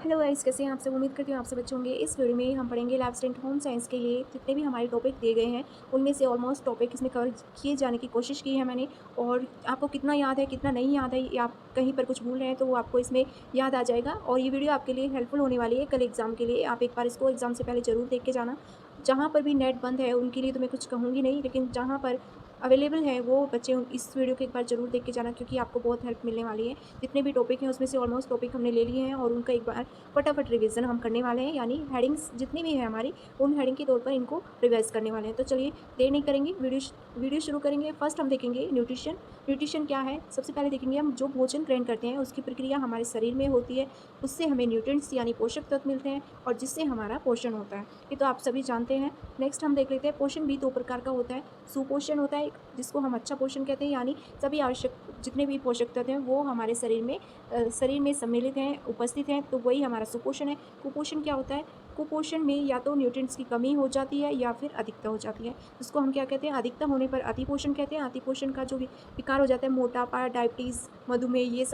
Hello guys, कैसे हैं आप सब। उम्मीद करती हूँ आप सब अच्छे होंगे। इस वीडियो में हम पढ़ेंगे 11th स्टैंडर्ड होम साइंस के लिए जितने भी हमारे टॉपिक दिए गए हैं उनमें से ऑलमोस्ट टॉपिक इसमें कवर किए जाने की कोशिश की है मैंने। और आपको कितना याद है कितना नहीं याद है, या आप कहीं पर कुछ भूल रहे हैं तो वो आपको इसमें याद आ जाएगा। और ये वीडियो आपके लिए हेल्पफुल होने वाली है कल एग्जाम के लिए। आप एक बार इसको एग्जाम से पहले ज़रूर देख के जाना। जहाँ पर भी नेट बंद है उनके लिए तो मैं कुछ कहूँगी नहीं, लेकिन जहाँ पर अवेलेबल है वो बच्चे इस वीडियो को एक बार ज़रूर देख के जाना, क्योंकि आपको बहुत हेल्प मिलने वाली है। जितने भी टॉपिक हैं उसमें से ऑलमोस्ट टॉपिक हमने ले लिए हैं और उनका एक बार फटाफट रिवीजन हम करने वाले हैं, यानी हेडिंग्स जितनी भी है हमारी उन हेडिंग के तौर पर इनको रिवाइज करने वाले हैं। तो चलिए देर नहीं करेंगे, वीडियो शुरू करेंगे। फर्स्ट हम देखेंगे न्यूट्रिशन। न्यूट्रिशन क्या है, सबसे पहले देखेंगे हम जो भोजन ग्रहण करते हैं उसकी प्रक्रिया हमारे शरीर में होती है, उससे हमें न्यूट्रिएंट्स यानी पोषक तत्व मिलते हैं और जिससे हमारा पोषण होता है। ये तो आप सभी जानते हैं। नेक्स्ट हम देख लेते हैं पोषण भी दो प्रकार का होता है। सुपोषण होता है जिसको हम अच्छा पोषण कहते हैं, यानी सभी आवश्यक जितने भी पोषक तत्व हैं वो हमारे शरीर में सम्मिलित हैं, उपस्थित हैं, तो वही हमारा सुपोषण है। कुपोषण क्या होता है, कुपोषण में या तो न्यूट्रिएंट्स की कमी हो जाती है या फिर अधिकता हो जाती है, जिसको हम क्या कहते हैं, अधिकता होने पर अतिपोषण कहते हैं। अतिपोषण का जो भी विकार हो जाता है, मोटापा, डायबिटीज़, मधुमेह,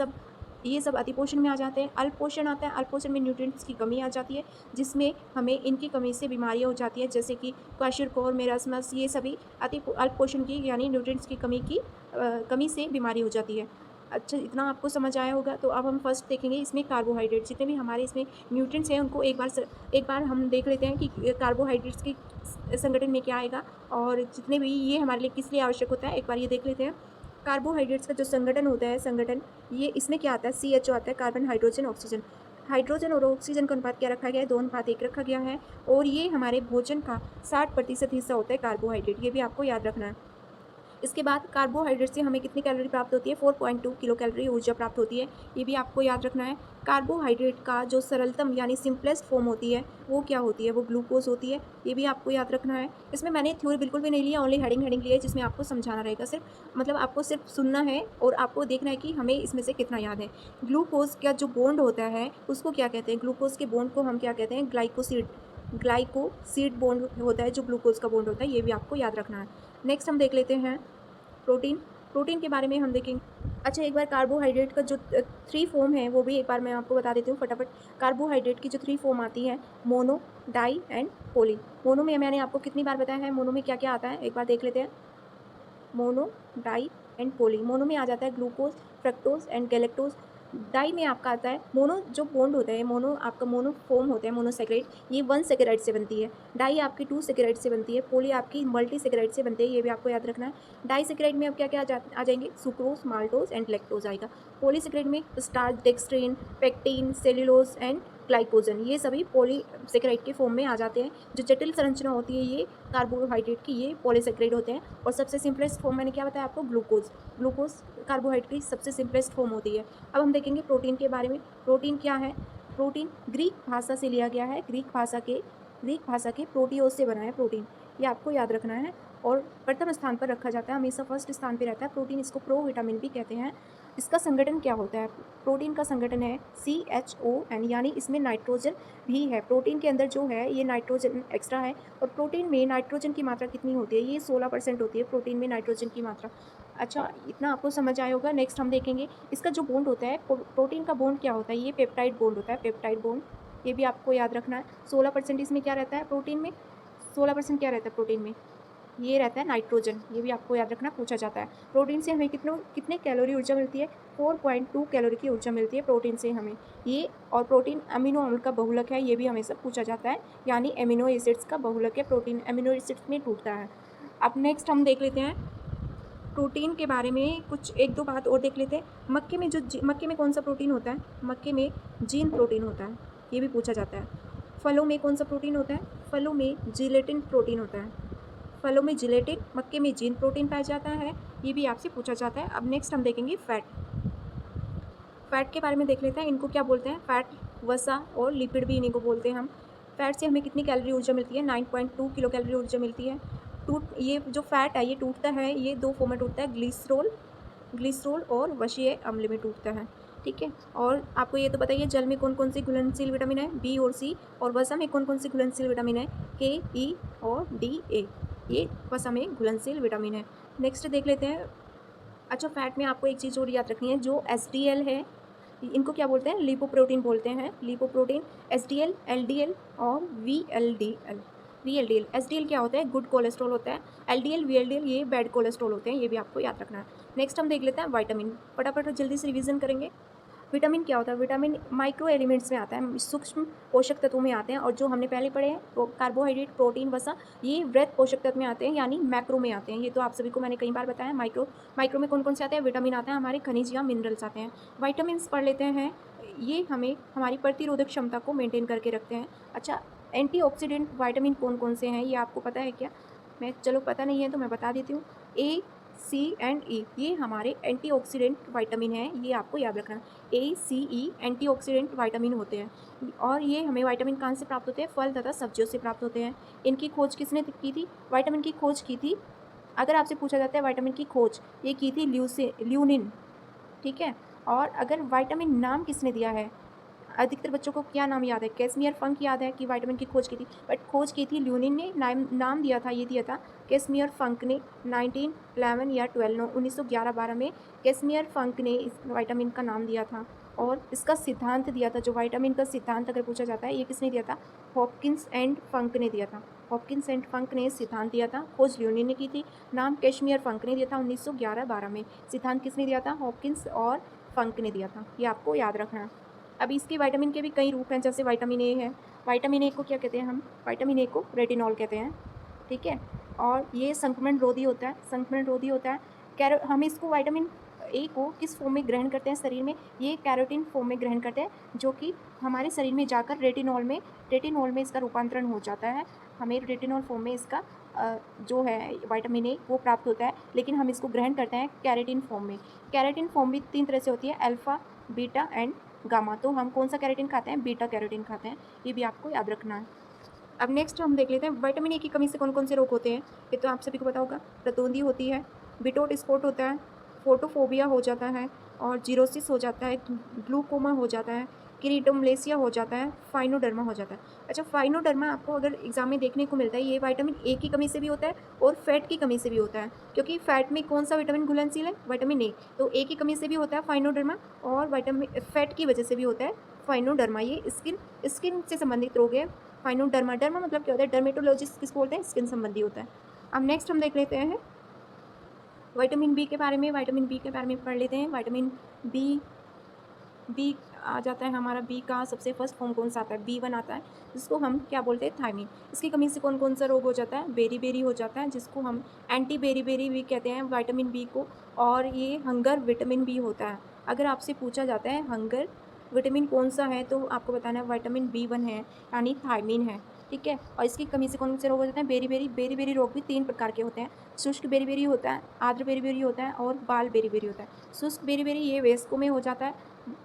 ये सब अतिपोषण में आ जाते हैं। अल्पपोषण आता है, अल्पपोषण में न्यूट्रिएंट्स की कमी आ जाती है, जिसमें हमें इनकी कमी से बीमारियां हो जाती हैं, जैसे कि क्वाशियोर, मेरास्मस, ये सभी अल्पपोषण की यानी न्यूट्रिएंट्स की कमी से बीमारी हो जाती है। अच्छा, इतना आपको समझ आया होगा। तो अब हम फर्स्ट देखेंगे इसमें कार्बोहाइड्रेट, जितने भी हमारे इसमें न्यूट्रिएंट्स हैं उनको एक बार हम देख लेते हैं कि कार्बोहाइड्रेट्स की संगठन में क्या आएगा और जितने भी ये हमारे लिए किस लिए आवश्यक होता है, एक बार ये देख लेते हैं। कार्बोहाइड्रेट्स का जो संगठन होता है, ये इसमें क्या आता है, CHO आता है, कार्बन, हाइड्रोजन, ऑक्सीजन। हाइड्रोजन और ऑक्सीजन का अनुपात क्या रखा गया है, 2:1 रखा गया है। और ये हमारे भोजन का 60% हिस्सा होता है कार्बोहाइड्रेट, ये भी आपको याद रखना है। इसके बाद कार्बोहाइड्रेट से हमें कितनी कैलोरी प्राप्त होती है, 4.2 किलो कैलोरी ऊर्जा प्राप्त होती है, ये भी आपको याद रखना है। कार्बोहाइड्रेट का जो सरलतम यानी सिंपलेस्ट फॉर्म होती है वो क्या होती है, वो ग्लूकोज होती है, ये भी आपको याद रखना है। इसमें मैंने थ्योरी बिल्कुल भी नहीं लिया, ओनली हेडिंग लिया है, जिसमें आपको समझाना रहेगा सिर्फ, मतलब आपको सिर्फ सुनना है और आपको देखना है कि हमें इसमें से कितना याद है। ग्लूकोज का जो बॉन्ड होता है उसको क्या कहते हैं, ग्लूकोज के बॉन्ड को हम क्या कहते हैं, ग्लाइकोसिड बॉन्ड होता है जो ग्लूकोज का बॉन्ड होता है, ये भी आपको याद रखना है। नेक्स्ट हम देख लेते हैं प्रोटीन। प्रोटीन के बारे में हम देखेंगे। अच्छा, एक बार कार्बोहाइड्रेट का जो 3 फॉर्म है वो भी एक बार मैं आपको बता देती हूँ फटाफट। कार्बोहाइड्रेट की जो 3 फॉर्म आती है, mono, di and poly. Mono में मैंने आपको कितनी बार बताया है, मोनो में क्या क्या आता है, एक बार देख लेते हैं। Mono, di and poly. Mono में आ जाता है glucose, fructose and galactose. Di में आपका आता है मोनो, जो बॉन्ड होता है मोनो, आपका मोनो फॉर्म होता है मोनोसेकेराइड, ये 1 सेकेराइड से बनती है। डाई आपकी 2 सेकेराइड से बनती है। पॉली आपकी मल्टी सेकेराइड से बनती है, ये भी आपको याद रखना है। डाई सेकेराइड में अब क्या क्या आ जाएंगे, सुक्रोज, माल्टोज एंड लैक्टोज आएगा। पॉली सेकेराइड में starch, dextrin, pectin, cellulose and glycogen, ये सभी पॉलीसेकेराइड के फॉर्म में आ जाते हैं। जो जटिल संरचना होती है ये कार्बोहाइड्रेट की, ये पॉलीसेकेराइड होते हैं। और सबसे सिंपलेस्ट फॉर्म मैंने क्या बताया आपको, ग्लूकोज। ग्लूकोज कार्बोहाइड्रेट की सबसे सिंपलेस्ट फॉर्म होती है। अब हम देखेंगे प्रोटीन के बारे में। प्रोटीन क्या है, प्रोटीन ग्रीक भाषा से लिया गया है, ग्रीक भाषा के प्रोटियोस से बना है प्रोटीन, ये आपको याद रखना है। और प्रथम स्थान पर रखा जाता है, हमेशा फर्स्ट स्थान पर रहता है प्रोटीन, इसको प्रो विटामिन भी कहते हैं। इसका संगठन क्या होता है, प्रोटीन का संगठन है CHON, यानी इसमें नाइट्रोजन भी है। प्रोटीन के अंदर जो है ये नाइट्रोजन एक्स्ट्रा है। और प्रोटीन में नाइट्रोजन की मात्रा कितनी होती है, ये 16% होती है प्रोटीन में नाइट्रोजन की मात्रा। अच्छा, इतना आपको समझ आया होगा। नेक्स्ट हम देखेंगे इसका जो बॉन्ड होता है, प्रोटीन का बॉन्ड क्या होता है, ये पेप्टाइड बॉन्ड होता है, पेप्टाइड बॉन्ड, ये भी आपको याद रखना है। 16% इसमें क्या रहता है, प्रोटीन में 16% क्या रहता है प्रोटीन में, ये रहता है नाइट्रोजन, ये भी आपको याद रखना, पूछा जाता है। प्रोटीन से हमें कितने कैलोरी ऊर्जा मिलती है, 4.2 कैलोरी की ऊर्जा मिलती है प्रोटीन से हमें ये। और प्रोटीन अमीनो अम्ल का बहुलक है, ये भी हमेशा पूछा जाता है, यानी एमिनो एसिड्स का बहुलक है प्रोटीन, एमिनो एसिड्स में टूटता है। अब नेक्स्ट हम देख लेते हैं प्रोटीन के बारे में कुछ एक दो बात और देख लेते हैं। मक्के में कौन सा प्रोटीन होता है, मक्के में जीन प्रोटीन होता है, ये भी पूछा जाता है। फलों में कौन सा प्रोटीन होता है, फलों में जिलेटिन प्रोटीन होता है, फलों में जिलेटिन, मक्के में जीन प्रोटीन पाया जाता है, ये भी आपसे पूछा जाता है। अब नेक्स्ट हम देखेंगे फैट के बारे में देख लेते हैं, इनको क्या बोलते हैं, फैट, वसा और लिपिड भी इन्हीं को बोलते हैं हम। फैट से हमें कितनी कैलोरी ऊर्जा मिलती है, 9.2 किलो कैलोरी ऊर्जा मिलती है। ये जो फैट है ये टूटता है, ये 2 फॉर्म में टूटता है, ग्लिसरॉल और वशीय अम्ल में टूटता है, ठीक है। और आपको ये तो बताइए जल में कौन कौन सी घुलनशील विटामिन है, बी और सी, और वसा में कौन कौन सी घुलनशील विटामिन है, के, ई और डी, ए, ये वसा में घुलनशील विटामिन है। नेक्स्ट देख लेते हैं। अच्छा, फैट में आपको एक चीज़ और याद रखनी है, जो HDL है, इनको क्या बोलते हैं, लिपोप्रोटीन बोलते हैं, लिपोप्रोटीन। एसडीएल, एलडीएल और वीएलडीएल। वीएलडीएल, एसडीएल क्या होता है, गुड कोलेस्ट्रॉल होता है। एलडीएल वीएलडीएल ये बैड कोलेस्ट्रॉल होते हैं, ये भी आपको याद रखना है। नेक्स्ट हम देख लेते हैं विटामिन, फटाफट जल्दी से रिवीजन करेंगे। विटामिन क्या होता है, विटामिन माइक्रो एलिमेंट्स में आता है, सूक्ष्म पोषक तत्वों में आते हैं, और जो हमने पहले पढ़े हैं कार्बोहाइड्रेट, प्रोटीन, वसा, ये वृहत पोषक तत्व में आते हैं, यानी मैक्रो में आते हैं। ये तो आप सभी को मैंने कई बार बताया। माइक्रो में कौन कौन से आते हैं, विटामिन आते हैं, हमारे खनिज या मिनरल्स आते हैं। वाइटामिन पढ़ लेते हैं, ये हमें हमारी प्रतिरोधक क्षमता को मेंटेन करके रखते हैं। अच्छा, एंटीऑक्सीडेंट विटामिन कौन कौन से हैं, ये आपको पता है क्या? मैं चलो पता नहीं है तो मैं बता देती हूँ। ए, सी एंड ई, ये हमारे एंटीऑक्सीडेंट विटामिन हैं, ये आपको याद रखना है। ए, सी, ई एंटीऑक्सीडेंट विटामिन होते हैं, और ये हमें विटामिन कहाँ से प्राप्त होते हैं, फल तथा सब्जियों से प्राप्त होते हैं। इनकी खोज किसने की थी, विटामिन की खोज की थी, अगर आपसे पूछा जाता है विटामिन की खोज, ये की थी ल्यूनिन, ठीक है। और अगर विटामिन नाम किसने दिया है, अधिकतर बच्चों को क्या नाम याद है, कैसमियर फंक याद है कि विटामिन की खोज की थी, बट खोज की थी ल्यूनिन ने, नाम दिया था, ये दिया था कैसमियर फंक ने 1911 या 1911-12 में कैसमियर फंक ने इस विटामिन का नाम दिया था। और इसका सिद्धांत दिया था, जो विटामिन का सिद्धांत अगर पूछा जाता है, ये किसने दिया था, हॉपकिंस एंड फंक ने दिया था। हॉपकिंस एंड फंक ने सिद्धांत दिया था, खोज ल्यूनिन ने की थी, नाम कैशमियर फंक ने दिया था 1911-12 में। सिद्धांत किसने दिया था, हॉपकिंस और फंक ने दिया था, ये आपको याद रखना है। अब इसके विटामिन के भी कई रूप हैं, जैसे विटामिन ए है। विटामिन ए को क्या कहते हैं हम, विटामिन ए को रेटिनॉल कहते हैं, ठीक है। और ये संक्रमण रोधी होता है, संक्रमण रोधी होता है। हम इसको विटामिन ए को किस फॉर्म में ग्रहण करते हैं शरीर में, ये कैरोटीन फॉर्म में ग्रहण करते हैं, जो कि हमारे शरीर में जाकर रेटिनॉल में इसका रूपांतरण हो जाता है। हमें रेटिनॉल फॉर्म में इसका जो है विटामिन ए वो प्राप्त होता है, लेकिन हम इसको ग्रहण करते हैं कैरेटिन फॉर्म में। कैरेटिन फॉर्म भी 3 तरह से होती है, अल्फा, बीटा एंड गामा। तो हम कौन सा कैरोटीन खाते हैं, बीटा कैरोटीन खाते हैं, ये भी आपको याद रखना है। अब नेक्स्ट हम देख लेते हैं विटामिन ए की कमी से कौन कौन से रोग होते हैं, ये तो आप सभी को पता होगा। रतौंधी होती है, बिटोट स्पॉट होता है, फोटोफोबिया हो जाता है, और जीरोसिस हो जाता है, ग्लूकोमा हो जाता है, किरीटोमलेसिया हो जाता है, फाइनोडर्मा हो जाता है। अच्छा, फाइनोडर्मा आपको अगर एग्जाम में देखने को मिलता है, ये विटामिन ए की कमी से भी होता है और फैट की कमी से भी होता है, क्योंकि फैट में कौन सा विटामिन घुलनशील है, विटामिन ए। तो ए की कमी से भी होता है फाइनोडर्मा, और विटामिन फैट की वजह से भी होता है फाइनोडर्मा। ये स्किन से संबंधित रोग है फाइनोडर्मा। डर्मा मतलब क्या होता है, डर्मेटोलॉजिस्ट किसको बोलते हैं, स्किन संबंधी होता है। अब नेक्स्ट हम देख लेते हैं विटामिन बी के बारे में, विटामिन बी के बारे में पढ़ लेते हैं। विटामिन बी आ जाता है हमारा, बी का सबसे फर्स्ट फॉर्म कौन सा आता है, B1 आता है, जिसको हम क्या बोलते हैं, थायमिन। इसकी कमी से कौन कौन सा रोग हो जाता है, बेरी हो जाता है, जिसको हम एंटी बेरी भी कहते हैं विटामिन बी को। और ये हंगर विटामिन बी होता है। अगर आपसे पूछा जाता है हंगर विटामिन कौन सा है, तो आपको बताना है विटामिन B1 है, यानी थायमिन है, ठीक है। और इसकी कमी से कौन से रोग हो जाते हैं, बेरी रोग भी 3 प्रकार के होते हैं। शुष्क बेरी होता है, आर्द्र बेरी होता है, और बाल बेरी होता है। शुष्क बेरी ये वयस्कों में हो जाता है,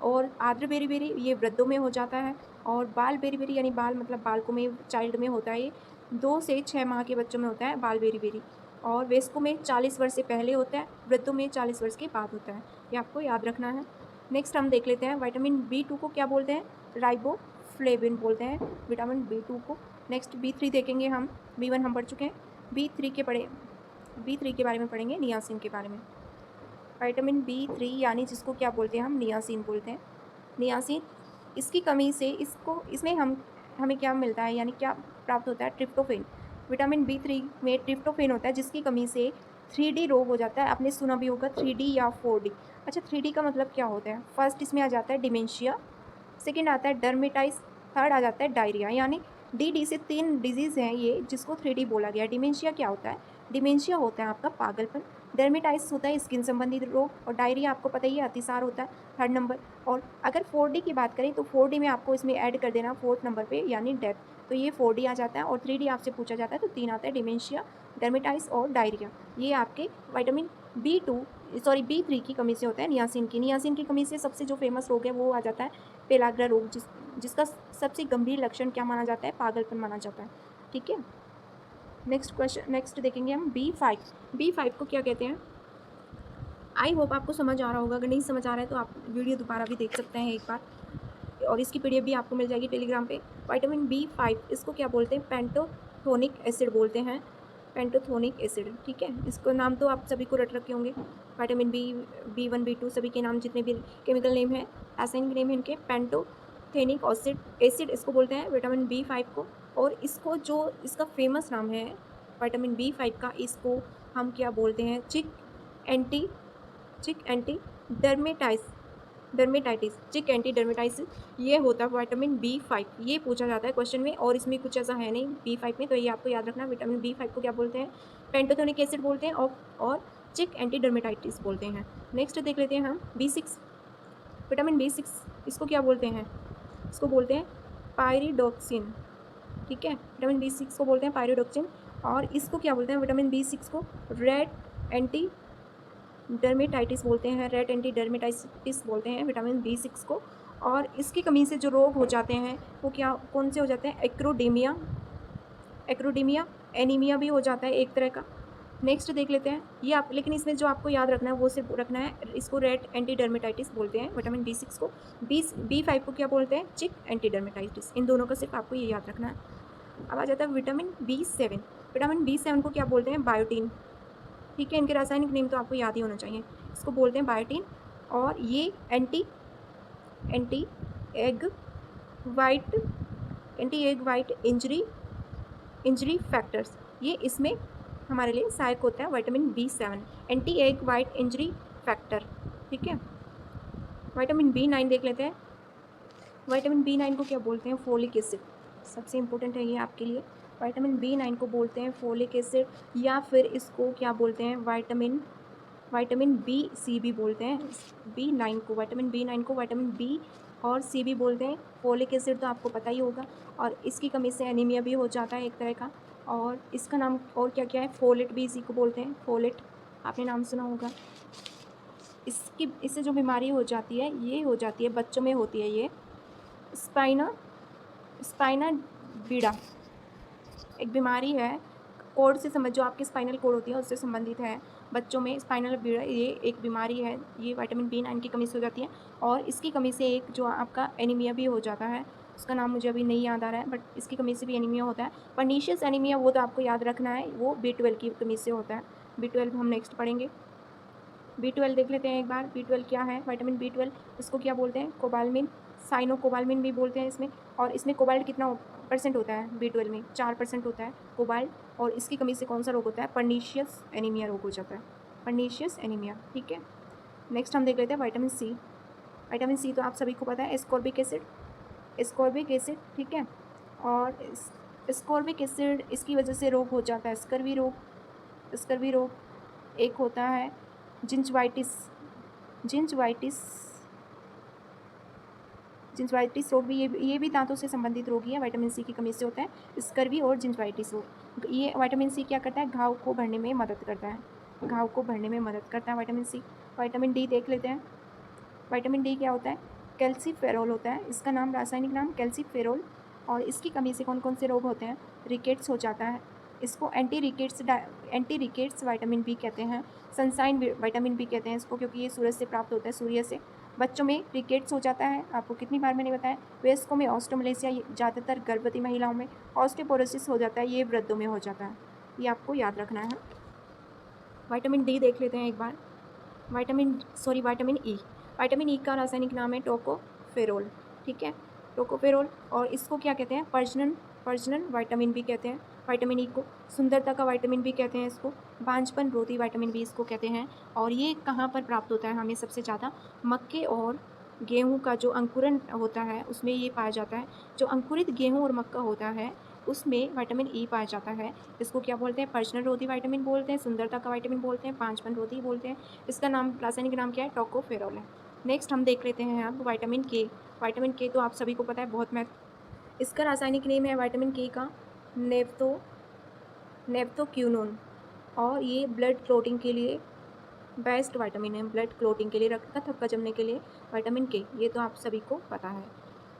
और आर्द्र बेरी ये वृद्धों में हो जाता है, और बाल बेरी यानी बाल मतलब बालकों में, चाइल्ड में होता है। ये 2 से 6 माह के बच्चों में होता है बाल बेरी, और वयस्कों में 40 वर्ष से पहले होता है, वृद्धों में 40 वर्ष के बाद होता है, ये आपको याद रखना है। नेक्स्ट हम देख लेते हैं विटामिन B2 को क्या बोलते हैं, राइबोफ्लेविन बोलते हैं विटामिन B2 को। नेक्स्ट B3 देखेंगे हम, B1 हम पढ़ चुके हैं, B3 के बारे में पढ़ेंगे, नियासिन के बारे में। विटामिन B3 यानी जिसको क्या बोलते हैं हम, नियासिन बोलते हैं। नियासिन, इसकी कमी से इसमें हमें क्या मिलता है, यानी क्या प्राप्त होता है, ट्रिप्टोफेन। विटामिन B3 में ट्रिप्टोफेन होता है, जिसकी कमी से 3D रोग हो जाता है। आपने सुना भी होगा 3D या 4D। अच्छा, 3D का मतलब क्या होता है, फर्स्ट इसमें आ जाता है डिमेंशिया, सेकेंड आता है डर्मेटाइस, थर्ड आ जाता है डायरिया। यानी डी से 3 डिजीज़ हैं ये, जिसको 3D बोला गया। डिमेंशिया क्या होता है, डिमेंशिया होता है आपका पागलपन, डर्मेटाइटिस होता है स्किन संबंधित रोग, और डायरिया आपको पता ही है अतिसार होता है, थर्ड नंबर। और अगर 4D की बात करें तो 4D में आपको इसमें ऐड कर देना 4th नंबर पे, यानी डेथ। तो ये 4D आ जाता है, और 3D आपसे पूछा जाता है तो 3 आता है, डिमेंशिया, डर्मेटाइटिस और डायरिया। ये आपके विटामिन B3 की कमी से होता है। नियासिन की कमी से सबसे जो फेमस रोग है वो आ जाता है पेलाग्रा रोग, जिसका सबसे गंभीर लक्षण क्या माना जाता है, पागलपन माना जाता है, ठीक है। नेक्स्ट देखेंगे हम B5 को क्या कहते हैं। आई होप आपको समझ आ रहा होगा, अगर नहीं समझ आ रहा है तो आप वीडियो दोबारा भी देख सकते हैं एक बार, और इसकी PDF भी आपको मिल जाएगी टेलीग्राम पे। विटामिन B5 इसको क्या बोलते हैं, पेंटोथोनिक एसिड बोलते हैं। पेंटोथोनिक एसिड, ठीक है। इसको नाम तो आप सभी को रट रखे होंगे, विटामिन बी, B1 B2 सभी के नाम जितने भी केमिकल नेम है, रासायनिक नेम है इनके। पेंटोथेनिक एसिड इसको बोलते हैं विटामिन B5 को। और इसको जो इसका फेमस नाम है विटामिन B5 का, इसको हम क्या बोलते हैं, चिक एंटी डर्मेटाइटिस, चिक एंटी डर्मेटाइटिस, ये होता है विटामिन B5। ये पूछा जाता है क्वेश्चन में, और इसमें कुछ ऐसा है नहीं B5 में, तो ये आपको याद रखना। विटामिन B5 को क्या बोलते हैं, पेंटोथेनिक एसिड बोलते हैं, और चिक एंटी डर्मेटाइटिस बोलते हैं। नेक्स्ट देख लेते हैं हम B6, विटामिन B6 इसको क्या बोलते हैं, इसको बोलते हैं पायरिडोक्सिन, ठीक है। विटामिन B6 को बोलते हैं पायरिडोक्सिन, और इसको क्या बोलते हैं, विटामिन B6 को रेड एंटी डर्मेटाइटिस बोलते हैं, रेड एंटी डर्मेटाइटिस बोलते हैं विटामिन B6 को। और इसकी कमी से जो रोग हो जाते हैं वो कौन से हो जाते हैं, एक्रोडीमिया, एनीमिया भी हो जाता है एक तरह का। नेक्स्ट देख लेते हैं ये आप, लेकिन इसमें जो आपको याद रखना है वो सिर्फ रखना है, इसको रेड एंटी डर्मेटाइटिस बोलते हैं विटामिन B6 को। B5 को क्या बोलते हैं, चिक एंटी डर्मेटाइटिस। इन दोनों का सिर्फ आपको ये याद रखना है। अब आ जाता है विटामिन B7, विटामिन B7 को क्या बोलते हैं, बायोटीन, ठीक है। इनके रासायनिक नेम तो आपको याद ही होना चाहिए। इसको बोलते हैं बायोटीन, और ये anti egg white injury factors, ये इसमें हमारे लिए सहायक होता है vitamin B7, anti egg white injury factor, ठीक है। विटामिन B9 देख लेते हैं। विटामिन B9 को क्या बोलते हैं, फोलिक एसिड, सबसे इम्पोर्टेंट है ये आपके लिए। विटामिन B9 को बोलते हैं फोलिक एसिड, या फिर इसको क्या बोलते हैं, विटामिन B भी बोलते हैं। B9 को, विटामिन B9 को विटामिन B और C भी बोलते हैं। फोलिक एसिड तो आपको पता ही होगा, और इसकी कमी से एनीमिया भी हो जाता है एक तरह का। और इसका नाम और क्या क्या है, फोलेट भी इसी को बोलते हैं, फोलेट आपने नाम सुना होगा। इससे जो बीमारी हो जाती है, ये हो जाती है बच्चों में होती है, ये स्पाइना बीडा एक बीमारी है, कोड से समझ, जो आपकी स्पाइनल कोड होती है उससे संबंधित है। बच्चों में स्पाइनल बीड़ा ये एक बीमारी है, ये विटामिन B9 की कमी से हो जाती है, और इसकी कमी से एक जो आपका एनीमिया भी हो जाता है, उसका नाम मुझे अभी नहीं याद आ रहा है, बट इसकी कमी से भी एनीमिया होता है। पर्नीशियस एनीमिया वो तो आपको याद रखना है, वो B12 की कमी से होता है। B12 हम नेक्स्ट पढ़ेंगे। B12 देख लेते हैं एक बार। B12 क्या है, विटामिन B12 इसको क्या बोलते हैं, कोबालमिन, साइनोकोबालमिन भी बोलते हैं इसमें। और इसमें कोबाल्ट कितना % होता है, B12 में 4% होता है कोबाल्ट, और इसकी कमी से कौन सा रोग होता है, पर्नीशियस एनीमिया रोग हो जाता है, पर्नीशियस एनीमिया, ठीक है। नेक्स्ट हम देख लेते हैं विटामिन C। विटामिन C तो आप सभी को पता है, एस्कॉर्बिक एसिड, ठीक है। और एस्कॉर्बिक एसिड, इसकी वजह से रोग हो जाता है स्कर्वी रोग, एक होता है जिंजवाइटिस रोग भी, ये भी दांतों से संबंधित रोग ही है, विटामिन C की कमी से होता है स्कर्वी और जिंजवाइटिस रोग। ये विटामिन C क्या करता है, घाव को भरने में मदद करता है, विटामिन C। विटामिन D देख लेते हैं। विटामिन D क्या होता है, कैल्सीफेरोल होता है, इसका नाम, रासायनिक नाम कैल्सीफेरोल। और इसकी कमी से कौन कौन से रोग होते हैं, रिकेट्स हो जाता है, इसको एंटी रिकेट्स विटामिन B कहते हैं। सनसाइन विटामिन B कहते हैं इसको, क्योंकि ये सूरज से प्राप्त होता है, सूर्य से। बच्चों में रिकेट्स हो जाता है, आपको कितनी बार मैंने बताया। वयस्कों में ऑस्टोमलेसिया, ज़्यादातर गर्भवती महिलाओं में। ऑस्टियोपोरोसिस हो जाता है, ये वृद्धों में हो जाता है, ये आपको याद रखना है। विटामिन D देख लेते हैं एक बार। Vitamin E। विटामिन E का रासायनिक नाम है टोकोफेरोल, ठीक है, टोकोफेरोल। और इसको क्या कहते हैं, प्रजनन विटामिन भी कहते हैं। विटामिन E को सुंदरता का विटामिन भी कहते हैं, इसको बांझपन रोधी विटामिन B इसको कहते हैं। और ये कहाँ पर प्राप्त होता है हमें सबसे ज़्यादा, मक्के और गेहूं का जो अंकुरन होता है उसमें ये पाया जाता है। जो अंकुरित गेहूं और मक्का होता है उसमें विटामिन E पाया जाता है। इसको क्या बोलते हैं, प्रजनन रोधी विटामिन बोलते हैं, सुंदरता का विटामिन बोलते हैं, बांझपन रोधी बोलते हैं। इसका नाम, रासायनिक नाम क्या है, टोकोफेरोल है। नेक्स्ट हम देख लेते हैं अब विटामिन K तो आप सभी को पता है, बहुत महत्व। इसका रासायनिक नेम है विटामिन K का नेप्थोक्यूनोन, और ये ब्लड क्लोटिंग के लिए बेस्ट विटामिन है, ब्लड क्लोटिंग के लिए, रक्त का थक्का जमने के लिए विटामिन K, ये तो आप सभी को पता है,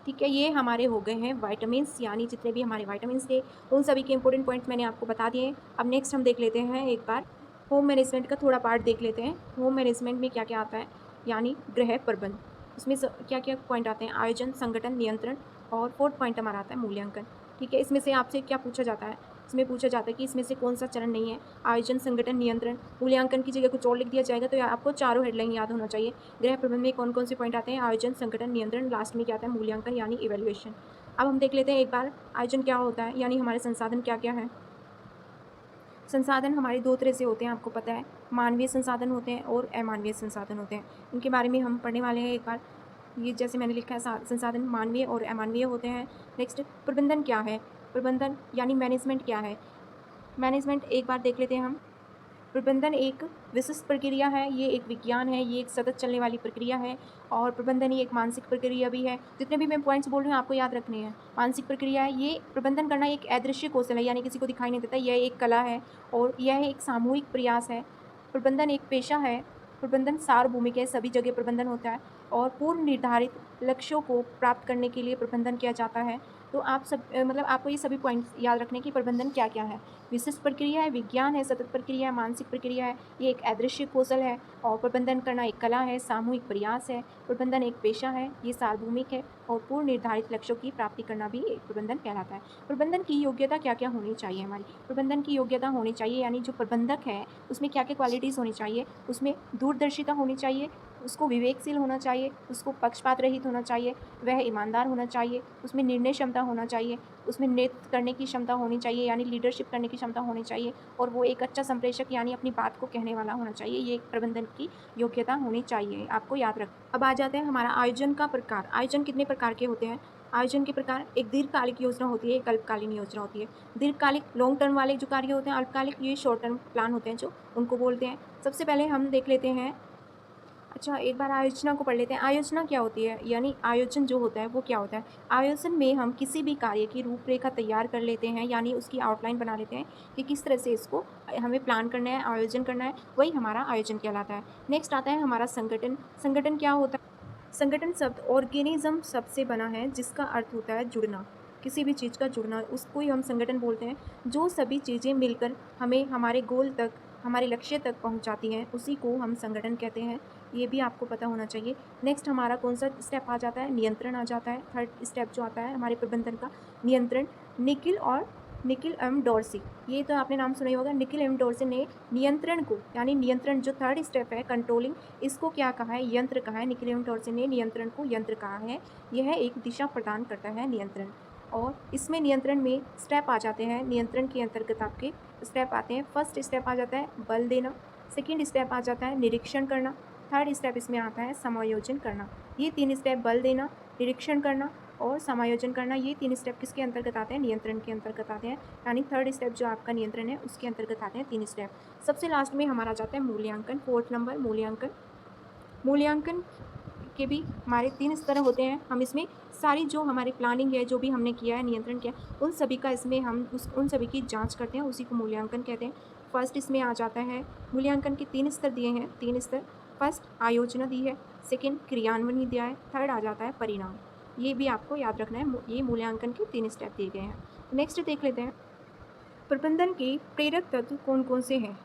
ठीक है। ये हमारे हो गए हैं विटामिन्स, यानी जितने भी हमारे विटामिन्स थे उन सभी के इंपॉर्टेंट पॉइंट्स मैंने आपको बता दिए। अब नेक्स्ट हम देख लेते हैं एक बार होम मैनेजमेंट का थोड़ा पार्ट देख लेते हैं। होम मैनेजमेंट में क्या क्या आता है, यानी गृह प्रबंध, उसमें क्या क्या पॉइंट आते हैं, आयोजन, संगठन, नियंत्रण, और 4th पॉइंट हमारा आता है मूल्यांकन, ठीक है। इसमें से आपसे क्या पूछा जाता है, इसमें पूछा जाता है कि इसमें से कौन सा चरण नहीं है। आयोजन, संगठन, नियंत्रण, मूल्यांकन की जगह कुछ और लिख दिया जाएगा, तो आपको चारों हेडलाइन याद होना चाहिए। गृह प्रबंधन में कौन-कौन से पॉइंट आते हैं? आयोजन, संगठन, नियंत्रण, लास्ट में क्या आता है? मूल्यांकन यानी इवैल्यूएशन। अब हम देख लेते हैं एक बार आयोजन क्या होता है, यानी हमारे संसाधन क्या-क्या हैं। संसाधन हमारे 2 तरह से होते हैं, आपको पता है। मानवीय संसाधन होते हैं और अमानवीय संसाधन होते हैं। इनके बारे में हम पढ़ने वाले हैं एक बार। ये जैसे मैंने लिखा है संसाधन मानवीय और अमानवीय होते हैं। नेक्स्ट प्रबंधन क्या है? प्रबंधन यानी मैनेजमेंट क्या है? मैनेजमेंट एक बार देख लेते हैं हम। प्रबंधन एक विशिष्ट प्रक्रिया है, ये एक विज्ञान है, ये एक सतत चलने वाली प्रक्रिया है और प्रबंधन ही एक मानसिक प्रक्रिया भी है। जितने भी मैं पॉइंट्स बोल रही हूँ आपको याद रखने हैं। मानसिक प्रक्रिया है, ये प्रबंधन करना एक अदृश्य कौशल है, यानी किसी को दिखाई नहीं देता, यह एक कला है और यह एक सामूहिक प्रयास है। प्रबंधन एक पेशा है, प्रबंधन सार्वभौमिक है, सभी जगह प्रबंधन होता है और पूर्व निर्धारित लक्ष्यों को प्राप्त करने के लिए प्रबंधन किया जाता है। तो आप सब मतलब आपको ये सभी पॉइंट्स याद रखने की प्रबंधन क्या-क्या है। विशिष्ट प्रक्रिया है, विज्ञान है, सतत प्रक्रिया है, मानसिक प्रक्रिया है, ये एक अदृश्य कौशल है और प्रबंधन करना एक कला है, सामूहिक प्रयास है, प्रबंधन एक पेशा है, ये सार्वभौमिक है और पूर्व निर्धारित लक्ष्यों की प्राप्ति करना भी एक प्रबंधन कहलाता है। प्रबंधन की योग्यता क्या-क्या होनी चाहिए हमारी? प्रबंधन की योग्यता होनी चाहिए यानी जो प्रबंधक है, उसमें क्या-क्या क्वालिटीज़ होनी चाहिए? उसमें दूरदर्शिता होनी चाहिए, उसको विवेकशील होना चाहिए, उसको पक्षपात रहित होना चाहिए, वह ईमानदार होना चाहिए, उसमें निर्णय क्षमता होना चाहिए, उसमें नेतृत्व करने की क्षमता होनी चाहिए यानी लीडरशिप करने की क्षमता होनी चाहिए और वो एक अच्छा संप्रेषक यानी अपनी बात को कहने वाला होना चाहिए। ये एक प्रबंधन की योग्यता होनी चाहिए, आपको याद रख। अब आ जाते हैं हमारा आयोजन का प्रकार। आयोजन कितने प्रकार के होते हैं? आयोजन के प्रकार एक दीर्घकालिक योजना होती है, एक अल्पकालीन योजना होती है। दीर्घकालिक लॉन्ग टर्म वाले जो कार्य होते हैं, अल्पकालिक ये शॉर्ट टर्म प्लान होते हैं जो उनको बोलते हैं। सबसे पहले हम देख लेते हैं अच्छा, एक बार आयोजना को पढ़ लेते हैं। आयोजना क्या होती है? यानी आयोजन जो होता है वो क्या होता है? आयोजन में हम किसी भी कार्य की रूपरेखा तैयार कर लेते हैं यानी उसकी आउटलाइन बना लेते हैं कि किस तरह से इसको हमें प्लान करना है, आयोजन करना है, वही हमारा आयोजन कहलाता है। नेक्स्ट आता है हमारा संगठन। संगठन क्या होता है? संगठन शब्द ऑर्गेनिज्म शब्द से बना है जिसका अर्थ होता है जुड़ना। किसी भी चीज़ का जुड़ना, उसको ही हम संगठन बोलते हैं। जो सभी चीज़ें मिलकर हमें हमारे गोल तक, हमारे लक्ष्य तक पहुंचाती हैं, उसी को हम संगठन कहते हैं। ये भी आपको पता होना चाहिए। नेक्स्ट हमारा कौन सा स्टेप आ जाता है? नियंत्रण आ जाता है। थर्ड स्टेप जो आता है हमारे प्रबंधन का, नियंत्रण। निकिल एम डॉर्सी, ये तो आपने नाम सुना ही होगा। निकिल एम डॉर्सी ने नियंत्रण को यानी नियंत्रण जो थर्ड स्टेप है कंट्रोलिंग, इसको क्या कहा है? यंत्र कहा है। निकिल एम डॉर्सी ने नियंत्रण को यंत्र कहा है। यह एक दिशा प्रदान करता है नियंत्रण और इसमें नियंत्रण में स्टेप आ जाते हैं। नियंत्रण के अंतर्गत आपके स्टेप आते हैं। फर्स्ट स्टेप आ जाता है बल देना, सेकेंड स्टेप आ जाता है निरीक्षण करना, थर्ड स्टेप इसमें आता है समायोजन करना। ये 3 स्टेप बल देना, निरीक्षण करना और समायोजन करना, ये 3 स्टेप किसके अंतर्गत आते हैं? नियंत्रण के अंतर्गत आते हैं। यानी थर्ड स्टेप जो आपका नियंत्रण है उसके अंतर्गत आते हैं 3 स्टेप। सबसे लास्ट में हमारा जाता है मूल्यांकन, फोर्थ नंबर मूल्यांकन। मूल्यांकन के भी हमारे 3 स्तर होते हैं। हम इसमें सारी जो हमारी प्लानिंग है, जो भी हमने किया है, नियंत्रण किया, उन सभी का इसमें हम उन सभी की जांच करते हैं, उसी को मूल्यांकन कहते हैं। फर्स्ट इसमें आ जाता है मूल्यांकन के 3 स्तर दिए हैं, 3 स्तर। फर्स्ट आयोजना दी है, सेकेंड क्रियान्वयन दिया है, थर्ड आ जाता है परिणाम। ये भी आपको याद रखना है, ये मूल्यांकन के 3 स्टेप दिए गए हैं। नेक्स्ट देख लेते हैं प्रबंधन के प्रेरक तत्व कौन कौन से हैं?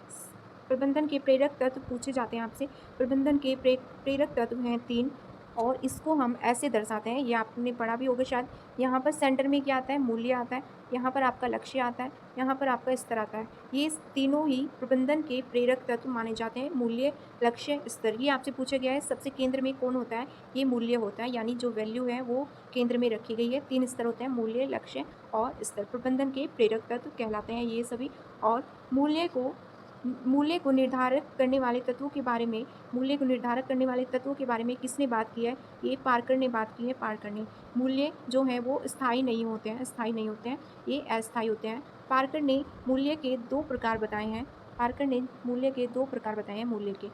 प्रबंधन के प्रेरक तत्व पूछे जाते हैं आपसे। प्रबंधन के प्रेरक तत्व हैं 3 और इसको हम ऐसे दर्शाते हैं, ये आपने पढ़ा भी होगा शायद। यहाँ पर सेंटर में क्या आता है? मूल्य आता है। यहाँ पर आपका लक्ष्य आता है, यहाँ पर आपका स्तर आता है। ये तीनों ही प्रबंधन के प्रेरक तत्व माने जाते हैं। मूल्य, लक्ष्य, स्तर, ये आपसे पूछा गया है। सबसे केंद्र में कौन होता है? ये मूल्य होता है, यानी जो वैल्यू है वो केंद्र में रखी गई है। 3 स्तर होते हैं, मूल्य, लक्ष्य और स्तर। प्रबंधन के प्रेरक तत्व कहलाते हैं ये सभी। और मूल्य को निर्धारित करने वाले तत्वों के बारे में, मूल्य को निर्धारित करने वाले तत्वों के बारे में किसने बात की है? ये पार्कर ने बात की है, पार्कर ने। मूल्य जो हैं वो स्थायी नहीं होते हैं, स्थायी नहीं होते हैं, ये अस्थायी होते हैं। पार्कर ने मूल्य के 2 प्रकार बताए हैं। पार्कर ने मूल्य के 2 प्रकार बताए हैं मूल्य के।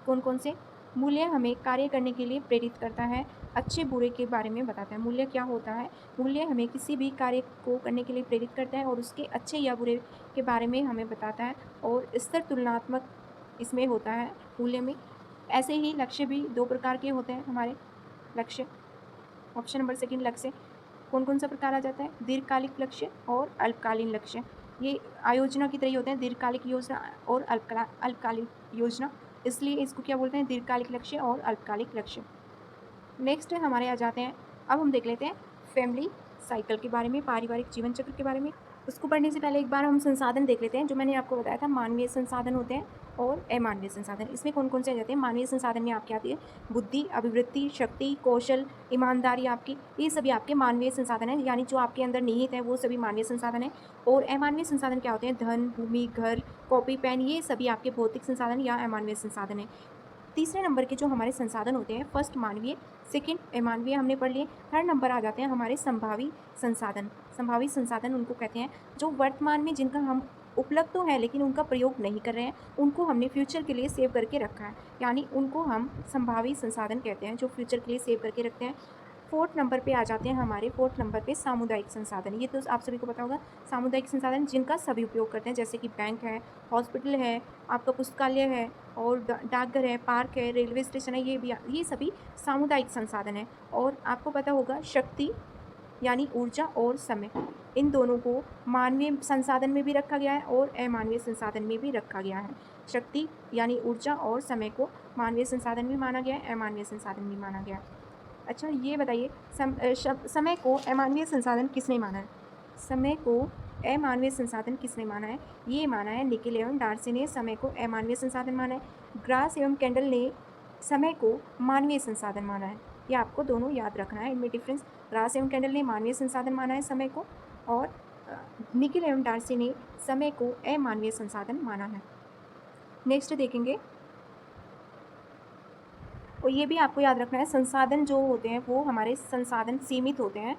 कौन कौन से? मूल्य हमें कार्य करने के लिए प्रेरित करता है, अच्छे बुरे के बारे में बताता है। मूल्य क्या होता है? मूल्य हमें किसी भी कार्य को करने के लिए प्रेरित करता है और उसके अच्छे या बुरे के बारे में हमें बताता है। और स्तर तुलनात्मक इसमें होता है मूल्य में। ऐसे ही लक्ष्य भी 2 प्रकार के होते हैं हमारे। लक्ष्य, ऑप्शन नंबर सेकंड, लक्ष्य कौन कौन सा प्रकार आ जाता है? दीर्घकालिक लक्ष्य और अल्पकालीन लक्ष्य। ये आयोजना की तरह ही होते हैं, दीर्घकालिक योजना और अल्पकालिक योजना, इसलिए इसको क्या बोलते हैं? दीर्घकालिक लक्ष्य और अल्पकालिक लक्ष्य। नेक्स्ट हमारे आ जाते हैं, अब हम देख लेते हैं फैमिली साइकिल के बारे में, पारिवारिक जीवन चक्र के बारे में। उसको पढ़ने से पहले एक बार हम संसाधन देख लेते हैं। जो मैंने आपको बताया था, मानवीय संसाधन होते हैं और अमानवीय संसाधन। इसमें कौन-कौन से आ जाते हैं? मानवीय संसाधन में आपकी आती है बुद्धि, अभिवृत्ति, शक्ति, कौशल, ईमानदारी आपकी, ये सभी आपके मानवीय संसाधन हैं, यानी जो आपके अंदर निहित है वो सभी मानवीय संसाधन हैं। और अमानवीय संसाधन क्या होते हैं? धन, भूमि, घर, कॉपी, पेन, ये सभी आपके भौतिक संसाधन या अमानवीय संसाधन हैं। तीसरे नंबर के जो हमारे संसाधन होते हैं, फर्स्ट मानवीय, सेकंड अमानवीय हमने पढ़ लिए। थर्ड नंबर आ जाते हैं हमारे संभावी संसाधन। संभावी संसाधन उनको कहते हैं जो वर्तमान में जिनका हम उपलब्ध तो है लेकिन उनका प्रयोग नहीं कर रहे हैं, उनको हमने फ्यूचर के लिए सेव करके रखा है, यानी उनको हम संभावी संसाधन कहते हैं जो फ्यूचर के लिए सेव करके रखते हैं। फोर्थ नंबर पे आ जाते हैं हमारे, फोर्थ नंबर पे सामुदायिक संसाधन। ये तो आप सभी को पता होगा, सामुदायिक संसाधन जिनका सभी उपयोग करते हैं, जैसे कि बैंक है, हॉस्पिटल है, आपका पुस्तकालय है और डाकघर है, पार्क है, रेलवे स्टेशन है, ये सभी सामुदायिक संसाधन है। और आपको पता होगा शक्ति यानी ऊर्जा और समय, इन दोनों को मानवीय संसाधन में भी रखा गया है और अमानवीय संसाधन में भी रखा गया है। शक्ति यानी ऊर्जा और समय को मानवीय संसाधन भी माना गया है, अमानवीय संसाधन भी माना गया है। अच्छा, ये बताइए समय को अमानवीय संसाधन किसने माना है? समय को अमानवीय संसाधन किसने माना है? ये माना है निकेल एवं डार्सी ने समय को अमानवीय संसाधन माना है। ग्रास एवं कैंडल ने समय को मानवीय संसाधन माना है। ये आपको दोनों याद रखना है, इनमें डिफरेंस। ग्रास एवं कैंडल ने मानवीय संसाधन माना है समय को, और निकेल एवं डार्सी ने समय को अमानवीय संसाधन माना है। नेक्स्ट देखेंगे, और ये भी आपको याद रखना है, संसाधन जो होते हैं वो हमारे संसाधन सीमित होते हैं।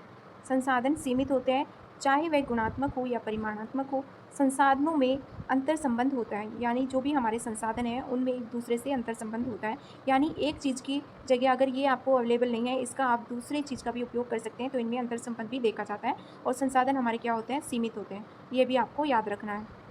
संसाधन सीमित होते हैं, चाहे वह गुणात्मक हो या परिमाणात्मक हो। संसाधनों में अंतर संबंध होता है, यानी जो भी हमारे संसाधन हैं उनमें एक दूसरे से अंतर संबंध होता है, यानी एक चीज़ की जगह अगर ये आपको अवेलेबल नहीं है, इसका आप दूसरे चीज़ का भी उपयोग कर सकते हैं, तो इनमें अंतर संबंध भी देखा जाता है। और संसाधन हमारे क्या होते हैं? सीमित होते हैं। ये भी आपको याद रखना है।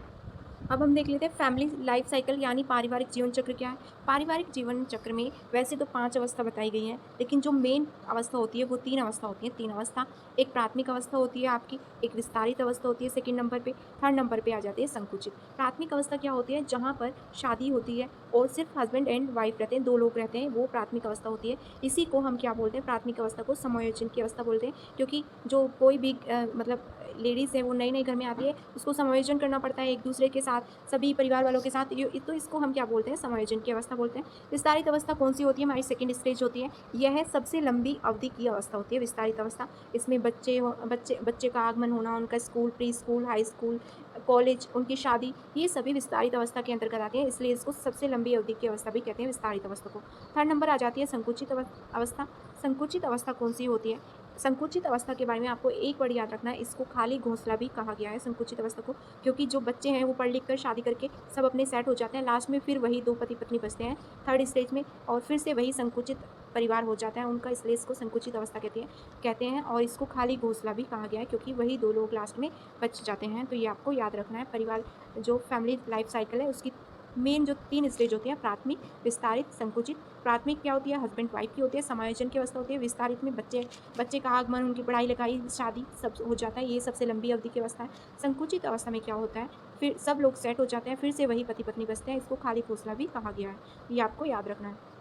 अब हम देख लेते हैं फैमिली लाइफ साइकिल यानी पारिवारिक जीवन चक्र क्या है। पारिवारिक जीवन चक्र में वैसे तो 5 अवस्था बताई गई हैं, लेकिन जो मेन अवस्था होती है वो 3 अवस्था होती है। 3 अवस्था, एक प्राथमिक अवस्था होती है आपकी, एक विस्तारित अवस्था होती है सेकंड नंबर पे, थर्ड नंबर पे आ जाती है संकुचित। प्राथमिक अवस्था क्या होती है? जहाँ पर शादी होती है और सिर्फ हस्बैंड एंड वाइफ रहते हैं, 2 लोग रहते हैं, वो प्राथमिक अवस्था होती है। इसी को हम क्या बोलते हैं? प्राथमिक अवस्था को समायोजन की अवस्था बोलते हैं, क्योंकि जो कोई भी मतलब लेडीज़ है वो नई नई घर में आती है, उसको समायोजन करना पड़ता है एक दूसरे के साथ, सभी परिवार वालों के साथ। ये तो इसको हम क्या बोलते हैं? समायोजन की अवस्था बोलते हैं। विस्तारित अवस्था कौन सी होती है? हमारी सेकंड स्टेज होती है। यह सबसे लंबी अवधि की अवस्था होती है विस्तारित अवस्था। इसमें बच्चे का आगमन होना, उनका school, pre school, high school, college, उनकी शादी, ये सभी विस्तारित अवस्था के अंतर्गत आते हैं, इसलिए इसको सबसे लंबी अवधि की अवस्था भी कहते हैं, विस्तारित अवस्था को। थर्ड नंबर आ जाती है संकुचित अवस्था। संकुचित अवस्था कौन सी होती है? संकुचित अवस्था के बारे में आपको एक वर्ड याद रखना है, इसको खाली घोंसला भी कहा गया है संकुचित अवस्था को, क्योंकि जो बच्चे हैं वो पढ़ लिख कर शादी करके सब अपने सेट हो जाते हैं, लास्ट में फिर वही 2 पति पत्नी बचते हैं थर्ड स्टेज में, और फिर से वही संकुचित परिवार हो जाता है उनका, इसलिए इसको संकुचित अवस्था कहते हैं। और इसको खाली घोंसला भी कहा गया है, क्योंकि वही 2 लोग लास्ट में बच जाते हैं। तो ये आपको याद रखना है। परिवार जो फैमिली लाइफ साइकिल है उसकी मेन जो 3 स्टेज होती है, प्राथमिक, विस्तारित, संकुचित। प्राथमिक क्या होती है? हस्बैंड वाइफ की होती है, समायोजन की अवस्था होती है। विस्तारित में बच्चे का आगमन, उनकी पढ़ाई लिखाई, शादी सब हो जाता है, ये सबसे लंबी अवधि की अवस्था है। संकुचित अवस्था में क्या होता है? फिर सब लोग सेट हो जाते हैं, फिर से वही पति पत्नी बचते हैं, इसको खाली घोंसला भी कहा गया है। ये आपको याद रखना है।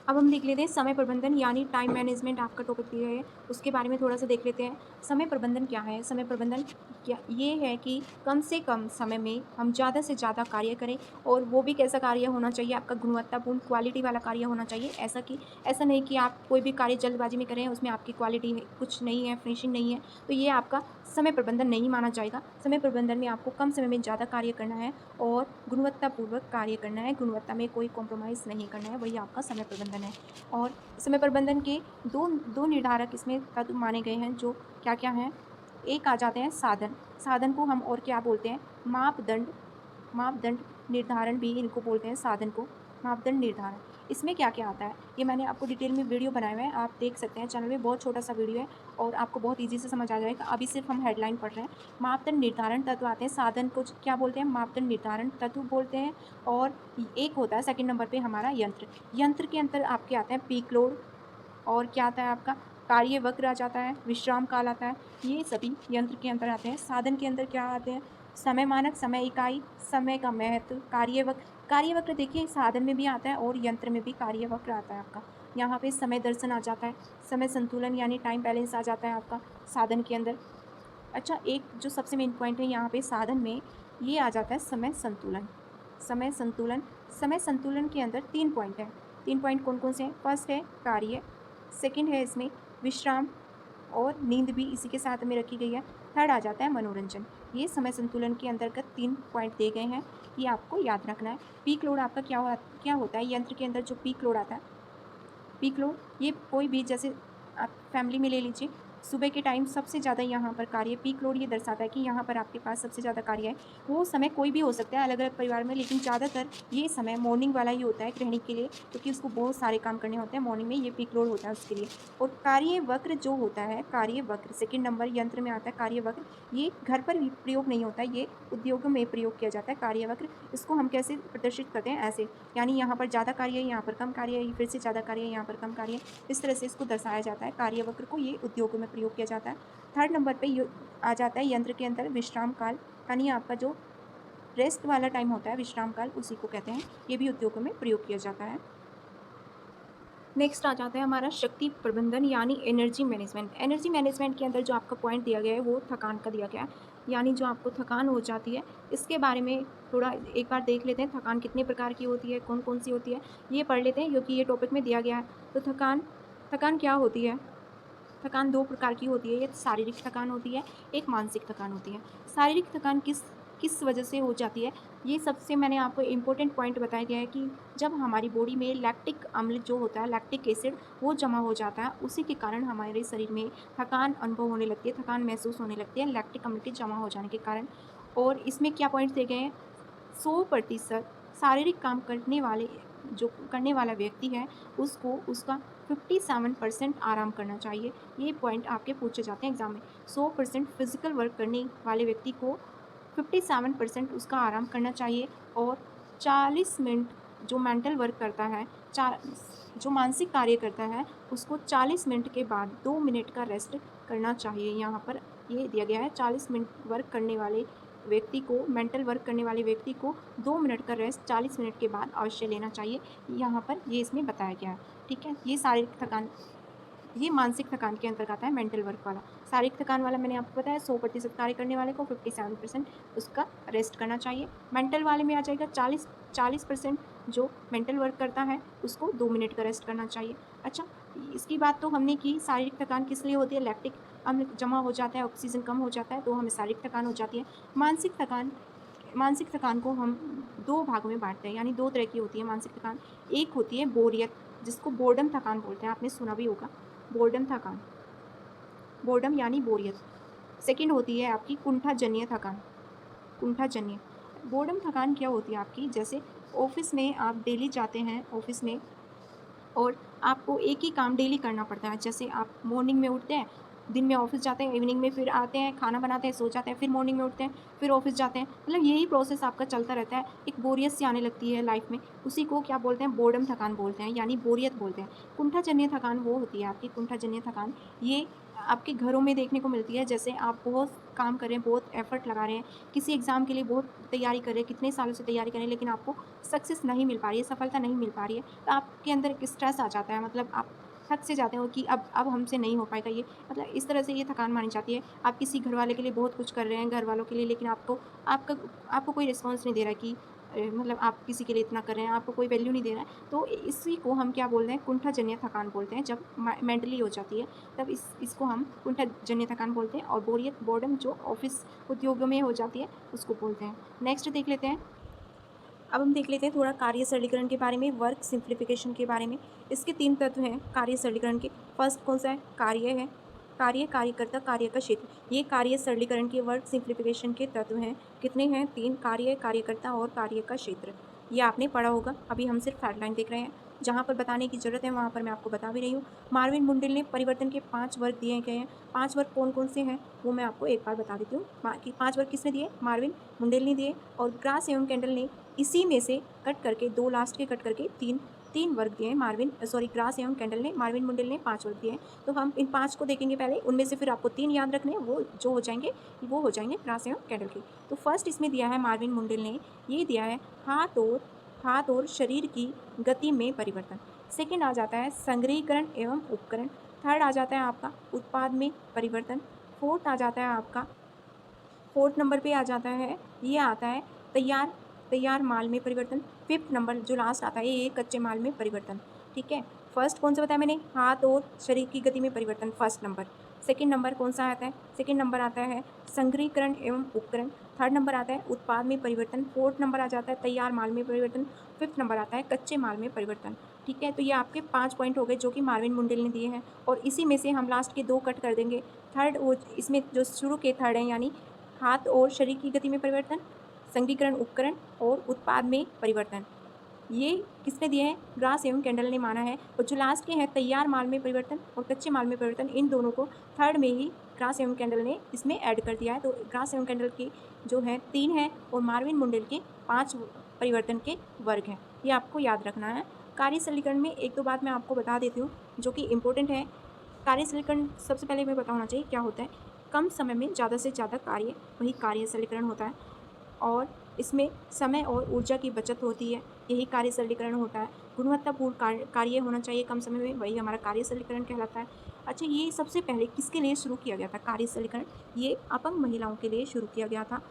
अब हम देख लेते हैं समय प्रबंधन यानी टाइम मैनेजमेंट, आपका टॉपिक दिया है, उसके बारे में थोड़ा सा देख लेते हैं। समय प्रबंधन क्या है? समय प्रबंधन क्या ये है कि कम से कम समय में हम ज़्यादा से ज़्यादा कार्य करें, और वो भी कैसा कार्य होना चाहिए? आपका गुणवत्तापूर्ण, क्वालिटी वाला कार्य होना चाहिए। ऐसा नहीं कि आप कोई भी कार्य जल्दबाजी में करें, उसमें आपकी क्वालिटी कुछ नहीं है, फिनिशिंग नहीं है, तो ये आपका समय प्रबंधन नहीं माना जाएगा। समय प्रबंधन में आपको कम समय में ज़्यादा कार्य करना है और गुणवत्तापूर्वक कार्य करना है, गुणवत्ता में कोई कॉम्प्रोमाइज़ नहीं करना है, वही आपका समय प्रबंधन है। और समय प्रबंधन के दो निर्धारक इसमें तत्व माने गए हैं, जो क्या-क्या हैं? एक आ जाते हैं साधन। साधन को हम और क्या बोलते हैं? मापदंड। मापदंड निर्धारण भी इनको बोलते हैं, साधन को। मापदंड निर्धारण, इसमें क्या-क्या आता है? ये मैंने आपको डिटेल में वीडियो बनाए हुए हैं, आप देख सकते हैं चैनल में, बहुत छोटा-सा वीडियो है और आपको बहुत ईज़ी से समझ आ जाएगा। अभी सिर्फ हम हेडलाइन पढ़ रहे हैं। मापदंड निर्धारण तत्व आते हैं, साधन को क्या बोलते हैं? मापदंड निर्धारण तत्व बोलते हैं। और एक होता है सेकंड नंबर पे हमारा यंत्र। यंत्र के अंतर आपके आते हैं पीक लोड, और क्या आता है आपका? कार्यवक्र आ जाता है, विश्राम काल आता है, ये सभी यंत्र के अंदर आते हैं। साधन के अंदर क्या आते हैं? समय मानक, समय इकाई, समय का महत्व, कार्यवक्र। कार्यवक्र देखिए साधन में भी आता है और यंत्र में भी कार्यवक्र आता है आपका। यहाँ पे समय दर्शन आ जाता है, समय संतुलन यानी टाइम बैलेंस आ जाता है आपका साधन के अंदर। अच्छा, एक जो सबसे मेन पॉइंट है यहाँ पे साधन में, ये आ जाता है समय संतुलन। समय संतुलन, समय संतुलन के अंदर 3 पॉइंट हैं। 3 पॉइंट कौन-कौन से हैं? फर्स्ट है कार्य, सेकंड है इसमें विश्राम और नींद भी इसी के साथ में रखी गई है। थर्ड आ जाता है मनोरंजन। ये समय संतुलन के अंतर्गत 3 पॉइंट दिए गए हैं, ये आपको याद रखना है। पीक लोड आपका क्या होता है? यंत्र के अंदर जो पीक लोड आता है, पीक लोड ये कोई भी, जैसे आप फैमिली में ले लीजिए, सुबह के टाइम सबसे ज़्यादा यहाँ पर कार्य, पीक लोड ये दर्शाता है कि यहाँ पर आपके पास सबसे ज़्यादा कार्य है। वो समय कोई भी हो सकता है अलग-अलग परिवार में, लेकिन ज़्यादातर ये समय मॉर्निंग वाला ही होता है गृहिणी के लिए, क्योंकि उसको बहुत सारे काम करने होते हैं मॉर्निंग में, ये पीक लोड होता है उसके लिए। और कार्य वक्र जो होता है, कार्य वक्र सेकंड नंबर यंत्र में आता है कार्य वक्र, ये घर पर भी प्रयोग नहीं होता है, ये उद्योगों में प्रयोग किया जाता है कार्य वक्र। इसको हम कैसे प्रदर्शित करते हैं? ऐसे, यानी यहाँ पर ज़्यादा कार्य है, यहाँ पर कम कार्य है, फिर से ज़्यादा कार्य है, यहाँ पर कम कार्य है। इस तरह से इसको दर्शाया जाता है कार्य वक्र को, ये उद्योगों में प्रयोग किया जाता है। थर्ड नंबर पे आ जाता है यंत्र के अंदर विश्राम काल, यानी आपका जो रेस्ट वाला टाइम होता है, विश्राम काल, उसी को कहते हैं। ये भी उद्योगों में प्रयोग किया जाता है। नेक्स्ट आ जाता है हमारा शक्ति प्रबंधन, यानी एनर्जी मैनेजमेंट। एनर्जी मैनेजमेंट के अंदर जो आपका पॉइंट दिया गया है वो थकान का दिया गया है, यानी जो आपको थकान हो जाती है, इसके बारे में थोड़ा एक बार देख लेते हैं। थकान कितने प्रकार की होती है, कौन कौन सी होती है, ये पढ़ लेते हैं क्योंकि ये टॉपिक में दिया गया है। तो थकान, थकान क्या होती है? थकान 2 प्रकार की होती है, एक शारीरिक थकान होती है, एक मानसिक थकान होती है। शारीरिक थकान किस किस वजह से हो जाती है? ये सबसे मैंने आपको इम्पोर्टेंट पॉइंट बताया गया है कि जब हमारी बॉडी में लैक्टिक अम्ल जो होता है, लैक्टिक एसिड, वो जमा हो जाता है, उसी के कारण हमारे शरीर में थकान अनुभव होने लगती है, थकान महसूस होने लगती है, लैक्टिक अम्ल के जमा हो जाने के कारण। और इसमें क्या पॉइंट्स दिए गए हैं? 100% शारीरिक काम करने वाला व्यक्ति है, उसको उसका 57% आराम करना चाहिए। ये पॉइंट आपके पूछे जाते हैं एग्जाम में। 100% फिजिकल वर्क करने वाले व्यक्ति को 57% उसका आराम करना चाहिए, और 40 मिनट जो मेंटल वर्क करता है, चार जो मानसिक कार्य करता है, उसको 40 मिनट के बाद 2 मिनट का रेस्ट करना चाहिए। यहाँ पर ये दिया गया है, 40 मिनट वर्क करने वाले व्यक्ति को, मेंटल वर्क करने वाले व्यक्ति को 2 मिनट का रेस्ट 40 मिनट के बाद अवश्य लेना चाहिए। यहाँ पर ये इसमें बताया गया है। ठीक है, ये शारीरिक थकान, ये मानसिक थकान के अंतर्गत आता है, मेंटल वर्क वाला। शारीरिक थकान वाला मैंने आपको बताया 100% कार्य करने वाले को 57% उसका रेस्ट करना चाहिए। मेंटल वाले में आ जाएगा 40% जो मेंटल वर्क करता है उसको 2 मिनट का रेस्ट करना चाहिए। अच्छा, इसकी बात तो हमने की, शारीरिक थकान किस लिए होती है? लैक्टिक अम्ल जमा हो जाता है, ऑक्सीजन कम हो जाता है, तो हमें शारीरिक थकान हो जाती है। मानसिक थकान को हम 2 भागों में बाँटते हैं, यानी 2 तरह की होती है मानसिक थकान। एक होती है बोरियत, जिसको बोर्डम थकान बोलते हैं, आपने सुना भी होगा, बोर्डम थकान, बोर्डम यानी बोरियत। सेकंड होती है आपकी कुंठाजन्य थकान, कुंठाजन्य। बोर्डम थकान क्या होती है आपकी? जैसे ऑफिस में आप डेली जाते हैं ऑफिस में, और आपको एक ही काम डेली करना पड़ता है। जैसे आप मॉर्निंग में उठते हैं, दिन में ऑफिस जाते हैं, इवनिंग में फिर आते हैं, खाना बनाते हैं, सो जाते हैं, फिर मॉर्निंग में उठते हैं, फिर ऑफिस जाते हैं, मतलब यही प्रोसेस आपका चलता रहता है। एक बोरियत सी आने लगती है लाइफ में, उसी को क्या बोलते हैं? बोर्डम थकान बोलते हैं, यानी बोरियत बोलते हैं। कुंठाजन्य थकान वो होती है आपकी, कुंठाजन्य थकान, ये आपके घरों में देखने को मिलती है। जैसे आप बहुत काम कर रहे हैं, बहुत एफर्ट लगा रहे हैं, किसी एग्ज़ाम के लिए बहुत तैयारी कर रहे हैं, कितने सालों से तैयारी कर रहे हैं, लेकिन आपको सक्सेस नहीं मिल पा रही है, सफलता नहीं मिल पा रही है, तो आपके अंदर एक स्ट्रेस आ जाता है, मतलब आप थक से जाते हो कि अब हमसे नहीं हो पाएगा ये, मतलब इस तरह से ये थकान मानी जाती है। आप किसी घर वाले के लिए बहुत कुछ कर रहे हैं, घर वालों के लिए, लेकिन आपका आपको कोई रिस्पॉन्स नहीं दे रहा कि मतलब आप किसी के लिए इतना कर रहे हैं, आपको कोई वैल्यू नहीं दे रहा है, तो इसी को हम क्या बोलते हैं? कुंठाजन्य थकान बोलते हैं। जब मेंटली हो जाती है, तब इसको हम कुंठाजन्य थकान बोलते हैं, और बोरियत, बोर्डम जो ऑफिस उद्योगों में हो जाती है, उसको बोलते हैं। नेक्स्ट देख लेते हैं, अब हम देख लेते हैं थोड़ा कार्य सरलीकरण के बारे में, वर्क सिंप्लीफिकेशन के बारे में। इसके 3 तत्व हैं कार्य सरलीकरण के। फर्स्ट कौन सा है? कार्य है। कार्य, कार्यकर्ता, कार्य का क्षेत्र। ये कार्य सरलीकरण के, वर्क सिंप्लीफिकेशन के तत्व हैं। कितने हैं? 3, कार्य, कार्यकर्ता और कार्य का क्षेत्र। ये आपने पढ़ा होगा। अभी हम सिर्फ हेडलाइन देख रहे हैं, जहाँ पर बताने की ज़रूरत है वहाँ पर मैं आपको बता भी रही हूँ। मार्विन मुंडेल ने परिवर्तन के 5 वर्ग दिए गए हैं। 5 वर्ग कौन कौन से हैं वो मैं आपको एक बार बता देती हूँ। कि 5 वर्ग किसने दिए? मार्विन मुंडेल ने दिए, और ग्रास एवं कैंडल ने इसी में से कट करके, 2 लास्ट के कट करके 3 वर्ग दिए हैं। ग्रास एवं कैंडल ने, मार्विन मुंडेल ने 5 वर्ग दिए हैं। तो हम इन 5 को देखेंगे पहले, उनमें से फिर आपको 3 याद रखने हैं, वो जो हो जाएंगे वो हो जाएंगे ग्रास एवं कैंडल के। तो फर्स्ट इसमें दिया है मार्विन मुंडेल ने, ये दिया है हाथ और शरीर की गति में परिवर्तन। सेकेंड आ जाता है संग्रहीकरण एवं उपकरण। थर्ड आ जाता है आपका उत्पाद में परिवर्तन। फोर्थ आ जाता है आपका 4th नंबर पे आ जाता है, ये आता है तैयार तैयार माल में परिवर्तन। 5th नंबर जो लास्ट आता है ये कच्चे माल में परिवर्तन, ठीक है। फर्स्ट कौन सा बताया मैंने, हाथ और शरीर की गति में परिवर्तन, फर्स्ट नंबर। सेकंड नंबर कौन सा आता है, सेकंड नंबर आता है संग्रहीकरण एवं उपकरण। थर्ड नंबर आता है उत्पाद में परिवर्तन। फोर्थ नंबर आ जाता है तैयार माल में परिवर्तन। फिफ्थ नंबर आता है कच्चे माल में परिवर्तन, ठीक है। तो ये आपके 5 पॉइंट हो गए जो कि मार्विन मुंडेल ने दिए हैं, और इसी में से हम लास्ट के 2 कट कर देंगे। थर्ड वो इसमें जो शुरू के थर्ड हैं, यानी हाथ और शरीर की गति में परिवर्तन, संघीकरण उपकरण और उत्पाद में परिवर्तन, ये किसने दिए हैं, ग्रास एवं कैंडल ने माना है। और जो लास्ट के हैं तैयार माल में परिवर्तन और कच्चे माल में परिवर्तन, इन दोनों को थर्ड में ही ग्रास एवं कैंडल ने इसमें ऐड कर दिया है। तो ग्रास एवं कैंडल के जो है 3 हैं और मार्विन मुंडेल के 5 परिवर्तन के वर्ग हैं, ये आपको याद रखना है। कार्य सरलीकरण में एक दो बात मैं आपको बता देती हूँ जो कि इम्पोर्टेंट है। कार्य सरलीकरण सबसे पहले मैं बताना चाहिए क्या होता है। कम समय में ज़्यादा से ज़्यादा कार्य, वही कार्य सरलीकरण होता है, और इसमें समय और ऊर्जा की बचत होती है, यही कार्य सरलीकरण होता है। गुणवत्तापूर्ण कार्य होना चाहिए कम समय में, वही हमारा कार्य सरलीकरण कहलाता है। अच्छा, ये सबसे पहले किसके लिए शुरू किया गया था कार्य सरलीकरण, ये अपंग महिलाओं के लिए शुरू किया गया था।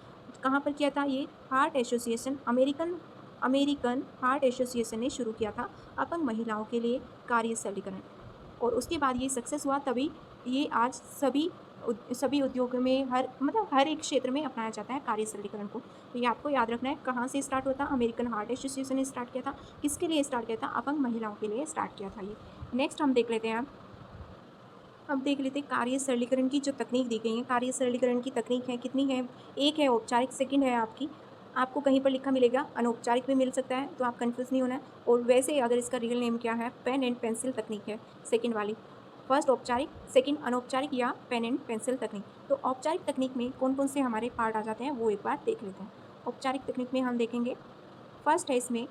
कहाँ पर किया था, ये heart association, American American heart association ने शुरू किया था अपंग महिलाओं के लिए कार्य सरलीकरण, और उसके बाद ये सक्सेस हुआ, तभी ये आज सभी उद्योगों में हर एक क्षेत्र में अपनाया जाता है कार्य सरलीकरण को। तो ये आपको याद रखना है, कहाँ से स्टार्ट होता, अमेरिकन हार्ट एसोसिएशन ने स्टार्ट किया था, किसके लिए स्टार्ट किया था, अपंग महिलाओं के लिए स्टार्ट किया था ये। नेक्स्ट हम देख लेते हैं, अब देख लेते हैं कार्य सरलीकरण की जो तकनीक दी गई है। कार्य सरलीकरण की तकनीक है कितनी है, एक है औपचारिक, सेकंड है आपको कहीं पर लिखा मिलेगा अनौपचारिक भी मिल सकता है, तो आप कंफ्यूज नहीं होना है। और वैसे अगर इसका रियल नेम क्या है, पेन एंड पेंसिल तकनीक है सेकंड वाली। फर्स्ट औपचारिक, सेकंड अनौपचारिक या पेन एंड पेंसिल तकनीक। तो औपचारिक तकनीक में कौन कौन से हमारे पार्ट आ जाते हैं वो एक बार देख लेते हैं। औपचारिक तकनीक में हम देखेंगे, फर्स्ट है इसमें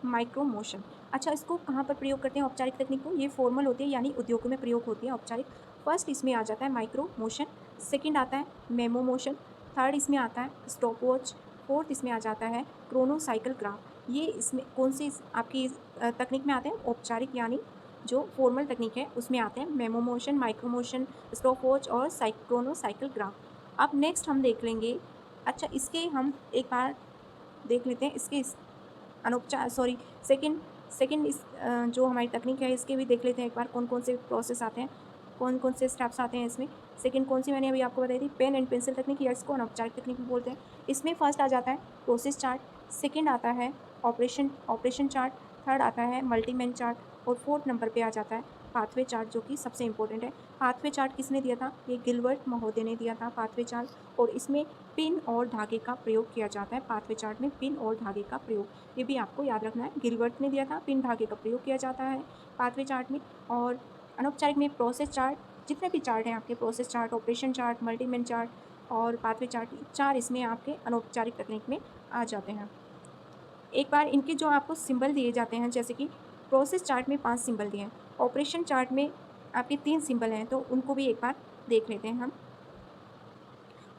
माइक्रो मोशन। अच्छा, इसको कहाँ पर प्रयोग करते हैं औपचारिक तकनीक को, ये फॉर्मल होती है यानी उद्योगों में प्रयोग होती है औपचारिक। फर्स्ट इसमें आ जाता है माइक्रो मोशन, सेकंड आता है मेमो मोशन, थर्ड इसमें आता है स्टॉप वॉच, फोर्थ इसमें आ जाता है क्रोनो साइकिल ग्राफ। ये इसमें कौन सी आपकी तकनीक में आते हैं, औपचारिक यानी जो फॉर्मल तकनीक है उसमें आते हैं memo motion, micro motion, stop watch और क्रोनो साइकिल ग्राफ। अब नेक्स्ट हम देख लेंगे, अच्छा इसके हम एक बार देख लेते हैं, इसके अनौपचार सॉरी सेकंड सेकंड इस जो हमारी तकनीक है इसके भी देख लेते हैं एक बार, कौन कौन से प्रोसेस आते हैं, कौन कौन से स्टेप्स आते हैं इसमें। सेकंड कौन सी मैंने अभी आपको बताई थी, पेन एंड पेंसिल तकनीक, या इसको अनौपचारिक तकनीक भी बोलते हैं। इसमें फर्स्ट आ जाता है प्रोसेस चार्ट, सेकंड आता है ऑपरेशन चार्ट, थर्ड आता है मल्टीमैन चार्ट, और फोर्थ नंबर पे आ जाता है पाथवे चार्ट, जो कि सबसे इंपॉर्टेंट है। पाथवे चार्ट किसने दिया था, ये गिलबर्ट महोदय ने दिया था पाथवे चार्ट, और इसमें पिन और धागे का प्रयोग किया जाता है। पाथवे चार्ट में पिन और धागे का प्रयोग, ये भी आपको याद रखना है, गिलबर्ट ने दिया था, पिन धागे का प्रयोग किया जाता है पाथवे चार्ट में। और अनौपचारिक में प्रोसेस चार्ट, जितने भी चार्ट हैं आपके, process chart, operation chart, multiman chart और पाथवे चार्ट, चार इसमें आपके अनौपचारिक तकनीक में आ जाते हैं। एक बार इनके जो आपको सिंबल दिए जाते हैं, जैसे कि प्रोसेस चार्ट में 5 सिंबल दिए हैं, ऑपरेशन चार्ट में आपके 3 सिंबल हैं, तो उनको भी एक बार देख लेते हैं हम।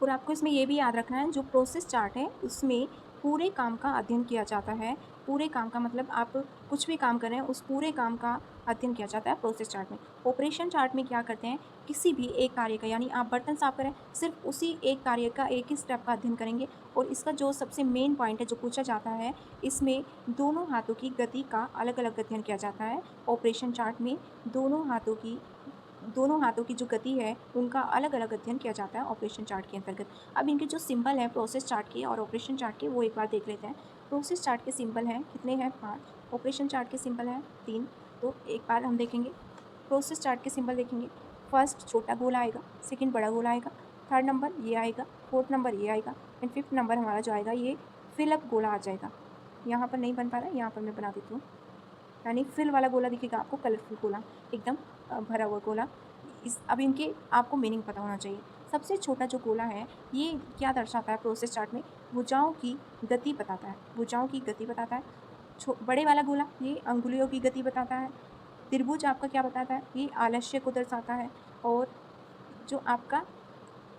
और आपको इसमें ये भी याद रखना है, जो प्रोसेस चार्ट है उसमें पूरे काम का अध्ययन किया जाता है। पूरे काम का मतलब आप कुछ भी काम कर रहे हैं उस पूरे काम का अध्ययन किया जाता है प्रोसेस चार्ट में। ऑपरेशन चार्ट में क्या करते हैं, किसी भी एक कार्य का, यानी आप बर्तन साफ करें, सिर्फ उसी एक कार्य का एक ही स्टेप का अध्ययन करेंगे। और इसका जो सबसे मेन पॉइंट है जो पूछा जाता है, इसमें दोनों हाथों की गति का अलग अलग अध्ययन किया जाता है। ऑपरेशन चार्ट में दोनों हाथों की जो गति है उनका अलग अलग अध्ययन किया जाता है ऑपरेशन चार्ट के अंतर्गत। अब इनके जो सिंबल हैं प्रोसेस चार्ट के और ऑपरेशन चार्ट के, वो एक बार देख लेते हैं। प्रोसेस चार्ट के सिंबल हैं कितने हैं, 5, ऑपरेशन चार्ट के सिंबल हैं 3। तो एक बार हम देखेंगे, प्रोसेस चार्ट के सिंबल देखेंगे, फर्स्ट छोटा गोला आएगा, सेकेंड बड़ा गोला आएगा, थर्ड नंबर ये आएगा, फोर्थ नंबर ये आएगा, एंड फिफ्थ नंबर हमारा जो आएगा ये फिलअप गोला आ जाएगा। यहाँ पर नहीं बन पा रहा है, यहाँ पर मैं बना देती हूँ, यानी फिल वाला गोला दिखेगा आपको, कलरफुल गोला, एकदम भरा हुआ गोला। अब इनके आपको मीनिंग पता होना चाहिए। सबसे छोटा जो गोला है ये क्या दर्शाता है प्रोसेस चार्ट में, भुजाओं की गति बताता है, भुजाओं की गति बताता है। बड़े वाला गोला ये अंगुलियों की गति बताता है। त्रिभुज आपका क्या बताता है, ये आलस्य को दर्शाता है। और जो आपका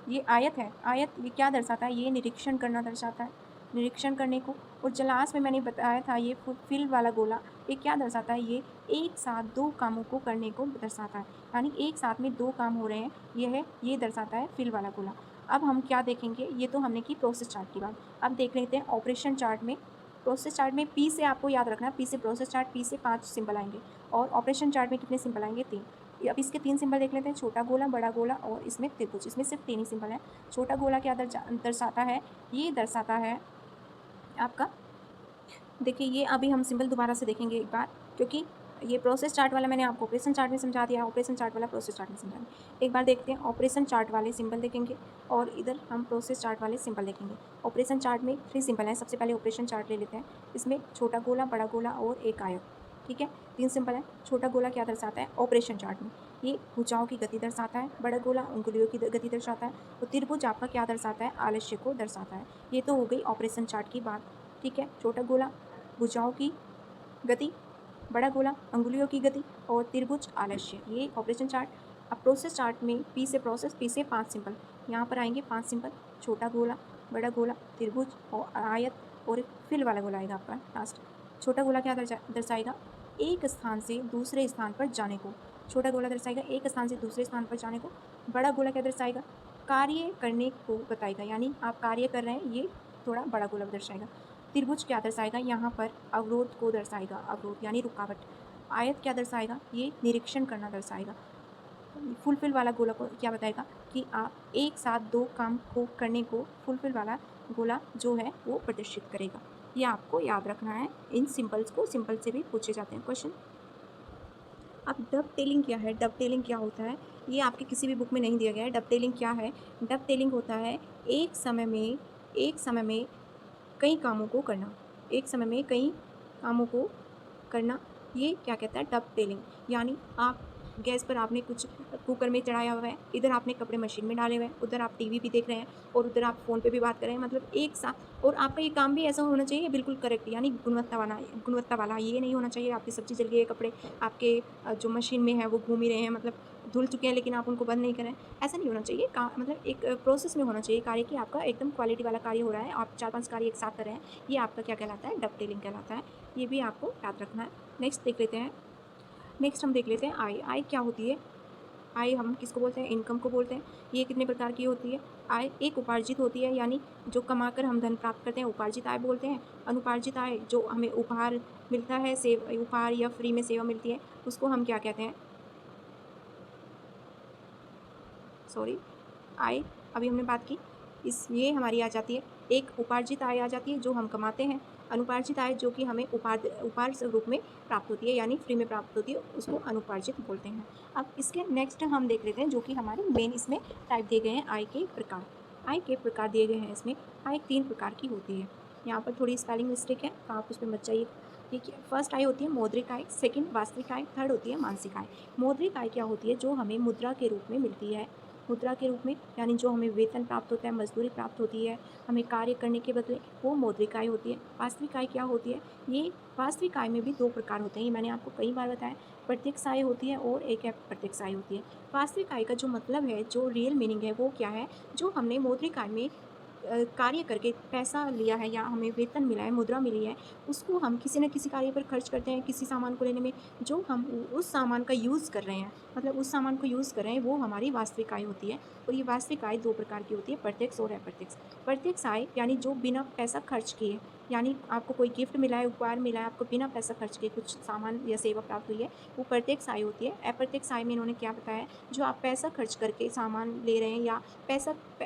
ये आयत है, आयत ये क्या दर्शाता है, ये निरीक्षण करना दर्शाता है, निरीक्षण करने को। और जो लास्ट में मैंने बताया था ये फिल वाला गोला, ये क्या दर्शाता है, ये एक साथ दो कामों को करने को दर्शाता है, यानी एक साथ में दो काम हो रहे हैं, ये दर्शाता है फिल वाला गोला। अब हम क्या देखेंगे, ये तो हमने की प्रोसेस चार्ट की बात। अब देख लेते हैं ऑपरेशन चार्ट में। प्रोसेस चार्ट में पी से आपको याद रखना है, पी से प्रोसेस चार्ट, पी से 5 सिंबल आएंगे और ऑपरेशन चार्ट में कितने सिंबल आएंगे, 3। अब इसके 3 सिंबल देख लेते हैं, छोटा गोला, बड़ा गोला और इसमें त्रिभुज। इसमें सिर्फ 3 ही सिंबल हैं। छोटा गोला क्या दर्शाता है, ये दर्शाता है आपका, देखिए ये अभी हम सिंबल दोबारा से देखेंगे एक बार, क्योंकि ये प्रोसेस चार्ट वाला मैंने आपको ऑपरेशन चार्ट में समझा दिया, ऑपरेशन चार्ट वाला प्रोसेस चार्ट में समझा दिया। एक बार देखते हैं, ऑपरेशन चार्ट वाले सिंबल देखेंगे और इधर हम प्रोसेस चार्ट वाले सिंबल देखेंगे। ऑपरेशन चार्ट में 3 सिंबल हैं। सबसे पहले ऑपरेशन चार्ट ले लेते हैं। इसमें छोटा गोला, बड़ा गोला और एक आयत, ठीक है, 3 सिंबल हैं। छोटा गोला क्या दर्शाता है ऑपरेशन चार्ट में, ये भुजाओं की गति दर्शाता है। बड़ा गोला उंगलियों की गति दर्शाता है। और त्रिभुज आपका क्या दर्शाता है, आलस्य को दर्शाता है। ये तो हो गई ऑपरेशन चार्ट की बात, ठीक है। छोटा गोला भुजाओं की गति, बड़ा गोला अंगुलियों की गति और त्रिभुज आलस्य, ये ऑपरेशन चार्ट। अब प्रोसेस चार्ट में पी से प्रोसेस, पी से 5 सिंबल, यहाँ पर आएंगे 5 सिंबल, छोटा गोला, बड़ा गोला, त्रिभुज और आयत और एक फिल वाला गोला आएगा आपका लास्ट। छोटा गोला क्या दर्शाएगा, एक स्थान से दूसरे स्थान पर जाने को। छोटा गोला दर्शाएगा एक स्थान से दूसरे स्थान पर जाने को। बड़ा गोला क्या दर्शाएगा, कार्य करने को बताएगा, यानी आप कार्य कर रहे हैं, ये थोड़ा बड़ा गोला दर्शाएगा। त्रिभुज क्या दर्शाएगा, यहाँ पर अवरोध को दर्शाएगा, अवरोध यानी रुकावट। आयत क्या दर्शाएगा, ये निरीक्षण करना दर्शाएगा। फुलफिल वाला गोला को क्या बताएगा कि आप एक साथ 2 काम को करने को फुलफिल वाला गोला जो है वो प्रदर्शित करेगा। ये आपको याद रखना है। इन सिंबल्स को सिंपल से भी पूछे जाते हैं क्वेश्चन। अब डब टेलिंग क्या है, डब टेलिंग क्या होता है, ये आपके किसी भी बुक में नहीं दिया गया है। डब टेलिंग क्या है, डब टेलिंग होता है एक समय में कई कामों को करना, एक समय में कई कामों को करना, ये क्या कहता है डब टेलिंग। यानी आप गैस पर आपने कुछ कुकर में चढ़ाया हुआ है, इधर आपने कपड़े मशीन में डाले हुए हैं, उधर आप टीवी भी देख रहे हैं और उधर आप फ़ोन पे भी बात कर रहे हैं, मतलब एक साथ। और आपका ये काम भी ऐसा होना चाहिए बिल्कुल करेक्ट, यानी गुणवत्ता वाला। ये नहीं होना चाहिए आपकी सब्ज़ी जल गई है, कपड़े आपके जो मशीन में है वो घूम ही रहे हैं, मतलब धुल चुके हैं लेकिन आप उनको बंद नहीं करें। ऐसा नहीं होना चाहिए, मतलब एक प्रोसेस में होना चाहिए कार्य कि आपका एकदम क्वालिटी वाला कार्य हो रहा है, आप 4-5 कार्य एक साथ कर रहे हैं, ये आपका क्या कहलाता है, डब टेलिंग कहलाता है। ये भी आपको याद रखना है। नेक्स्ट देख लेते हैं, नेक्स्ट हम देख लेते हैं आय। आय क्या होती है, आय हम किसको बोलते हैं, इनकम को बोलते हैं। ये कितने प्रकार की होती है, आय एक उपार्जित होती है, यानी जो कमाकर हम धन प्राप्त करते हैं, उपार्जित आय बोलते हैं। अनुपार्जित आय जो हमें उपहार मिलता है, उपहार या फ्री में सेवा मिलती है, उसको हम क्या कहते हैं, सॉरी, आय अभी हमने बात की, ये हमारी आ जाती है। एक उपार्जित आय आ जाती है जो हम कमाते हैं। अनुपार्जित आय जो कि हमें उपहार स्वरूप में प्राप्त होती है, यानी फ्री में प्राप्त होती है, उसको अनुपार्जित बोलते हैं। अब इसके नेक्स्ट हम देख लेते हैं जो कि हमारे मेन इसमें टाइप दिए गए हैं आय के प्रकार। आय के प्रकार दिए गए हैं इसमें। आय 3 प्रकार की होती है। यहाँ पर थोड़ी स्पेलिंग मिस्टेक है तो आप उसमें मत जाइए। ठीक है, फर्स्ट आय होती है मौद्रिक आय, सेकंड वास्तविक आय, थर्ड होती है मानसिक आय। मौद्रिक आय क्या होती है, जो हमें मुद्रा के रूप में मिलती है, मुद्रा के रूप में, यानी जो हमें वेतन प्राप्त होता है, मजदूरी प्राप्त होती है हमें कार्य करने के बदले, वो मौद्रिक आय होती है। वास्तविक आय क्या होती है, ये वास्तविक आय में भी 2 प्रकार होते हैं, ये मैंने आपको कई बार बताया। प्रत्यक्ष आय होती है और एक अप्रत्यक्ष आय होती है। वास्तविक आय का जो मतलब है, जो रियल मीनिंग है वो क्या है, जो हमने मौद्रिक आय में कार्य करके पैसा लिया है या हमें वेतन मिला है, मुद्रा मिली है, उसको हम किसी न किसी कार्य पर खर्च करते हैं, किसी सामान को लेने में। जो हम उस सामान का यूज़ कर रहे हैं, मतलब उस सामान को यूज़ कर रहे हैं, वो हमारी वास्तविक आय होती है। और ये वास्तविक आय 2 प्रकार की होती है, प्रत्यक्ष और अप्रत्यक्ष। प्रत्यक्ष आय यानी जो बिना पैसा खर्च किए, यानी आपको कोई गिफ्ट मिला है, उपहार मिला है, आपको बिना पैसा खर्च किए कुछ सामान या सेवा प्राप्त हुई है, वो प्रत्यक्ष आय होती है। अप्रत्यक्ष आय में इन्होंने क्या बताया, जो आप पैसा खर्च करके सामान ले रहे हैं या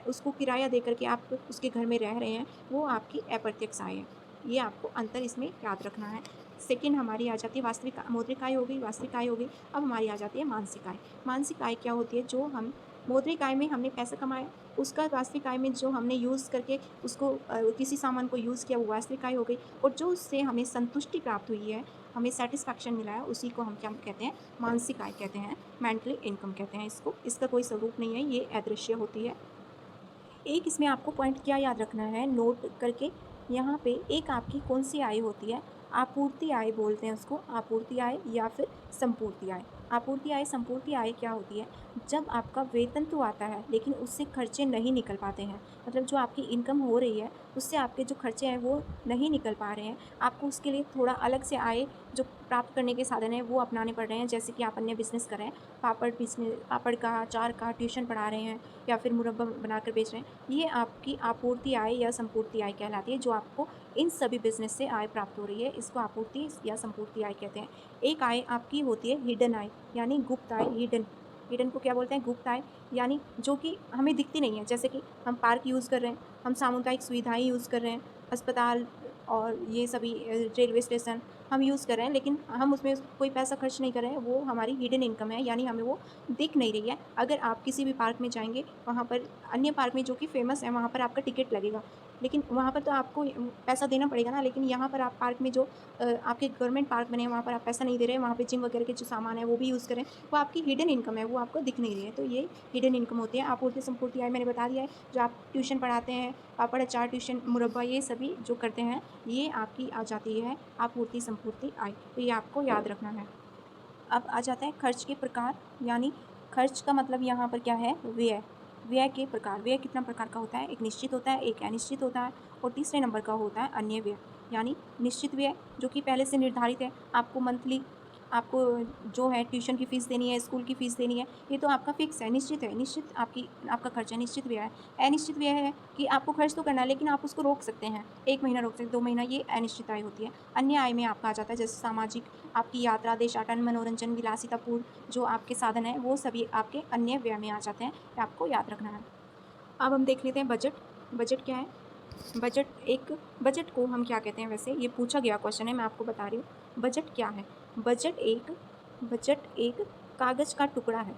उसको किराया दे करके आप उसके घर में रह रहे हैं, वो आपकी अप्रत्यक्ष आय है। ये आपको अंतर इसमें याद रखना है। सेकंड हमारी आ जाती है वास्तविक, मौद्रिक आय हो गई, वास्तविक आय हो गई। अब हमारी आ जाती है मानसिक आय। मानसिक आय क्या होती है, जो हम मौद्रिक आय में हमने पैसा कमाया, उसका वास्तविक आय में जो हमने यूज़ करके उसको किसी सामान को यूज़ किया, वो वास्तविक आय हो गई। और जो उससे हमें संतुष्टि प्राप्त हुई है, हमें सेटिस्फैक्शन मिला है, उसी को हम क्या कहते हैं, मानसिक आय कहते हैं, मेंटली इनकम कहते हैं इसको। इसका कोई स्वरूप नहीं है, ये अदृश्य होती है। एक इसमें आपको पॉइंट क्या याद रखना है नोट करके, यहाँ पे एक आपकी कौन सी आय होती है, आपूर्ति आय बोलते हैं उसको, आपूर्ति आय या फिर संपूर्ति आय। आपूर्ति आय, संपूर्ति आय क्या होती है, जब आपका वेतन तो आता है लेकिन उससे खर्चे नहीं निकल पाते हैं, मतलब जो आपकी इनकम हो रही है उससे आपके जो खर्चे हैं वो नहीं निकल पा रहे हैं, आपको उसके लिए थोड़ा अलग से आय जो प्राप्त करने के साधन हैं वो अपनाने पड़ रहे हैं। जैसे कि आप अन्य बिज़नेस कर रहे हैं, पापड़ का, अचार का, ट्यूशन पढ़ा रहे हैं या फिर मुरब्बा बनाकर बेच रहे हैं। ये आपकी आपूर्ति आय या संपूर्ति आय कहलाती है, जो आपको इन सभी बिज़नेस से आय प्राप्त हो रही है। इसको आपूर्ति या संपूर्ति आय कहते हैं। एक आय आपकी होती है हिडन आय, यानी गुप्त आय। हिडन हिडन को क्या बोलते हैं? गुप्त आय, यानी जो कि हमें दिखती नहीं है। जैसे कि हम पार्क यूज़ कर रहे हैं, हम सामुदायिक सुविधाएँ यूज़ कर रहे हैं, अस्पताल और ये सभी रेलवे स्टेशन हम यूज़ कर रहे हैं, लेकिन हम उसमें कोई पैसा खर्च नहीं कर रहे हैं। वो हमारी हिडन इनकम है, यानी हमें वो दिख नहीं रही है। अगर आप किसी भी पार्क में जाएँगे, वहाँ पर अन्य पार्क में जो कि फ़ेमस है, वहाँ पर आपका टिकट लगेगा, लेकिन वहाँ पर तो आपको पैसा देना पड़ेगा ना। लेकिन यहाँ पर आप पार्क में जो आपके गवर्नमेंट पार्क बने हैं, वहाँ पर आप पैसा नहीं दे रहे हैं, वहाँ पे जिम वगैरह के जो सामान है वो भी यूज़ करें, वो आपकी हिडन इनकम है, वो आपको दिख नहीं रही है। तो ये हिडन इनकम होती है। आपूर्ति संपूर्ति आय मैंने बता दिया है। जो आप ट्यूशन पढ़ाते हैं, पापड़, अचार, ट्यूशन, मुरब्बा, ये सभी जो करते हैं, ये आपकी आ जाती है आपूर्ति संपूर्ति आय। तो ये आपको याद रखना है। अब आ जाता है खर्च के प्रकार, यानी खर्च का मतलब यहाँ पर क्या है? व्यय। व्यय के प्रकार। व्यय कितना प्रकार का होता है? एक निश्चित होता है, एक अनिश्चित होता है और तीसरे नंबर का होता है अन्य व्यय। यानी निश्चित व्यय जो कि पहले से निर्धारित है, आपको मंथली आपको जो है ट्यूशन की फ़ीस देनी है, स्कूल की फ़ीस देनी है, ये तो आपका फ़िक्स है, निश्चित है। निश्चित आपका खर्च है, निश्चित व्यय है। अनिश्चित व्यय है कि आपको खर्च तो करना है, लेकिन आप उसको रोक सकते हैं। 1 महीना रोक सकते हैं, 2 महीना, ये अनिश्चित आय होती है। अन्य आय में आपका आ जाता है जैसे सामाजिक, आपकी यात्रा, देशाटन, मनोरंजन, विलासितापूर्ण जो आपके साधन हैं, वो सभी आपके अन्य व्यय में आ जाते हैं। ये आपको याद रखना है। अब हम देख लेते हैं बजट। बजट क्या है? बजट को हम क्या कहते हैं? वैसे ये पूछा गया क्वेश्चन है, मैं आपको बता रही हूँ। बजट क्या है? बजट एक कागज़ का टुकड़ा है,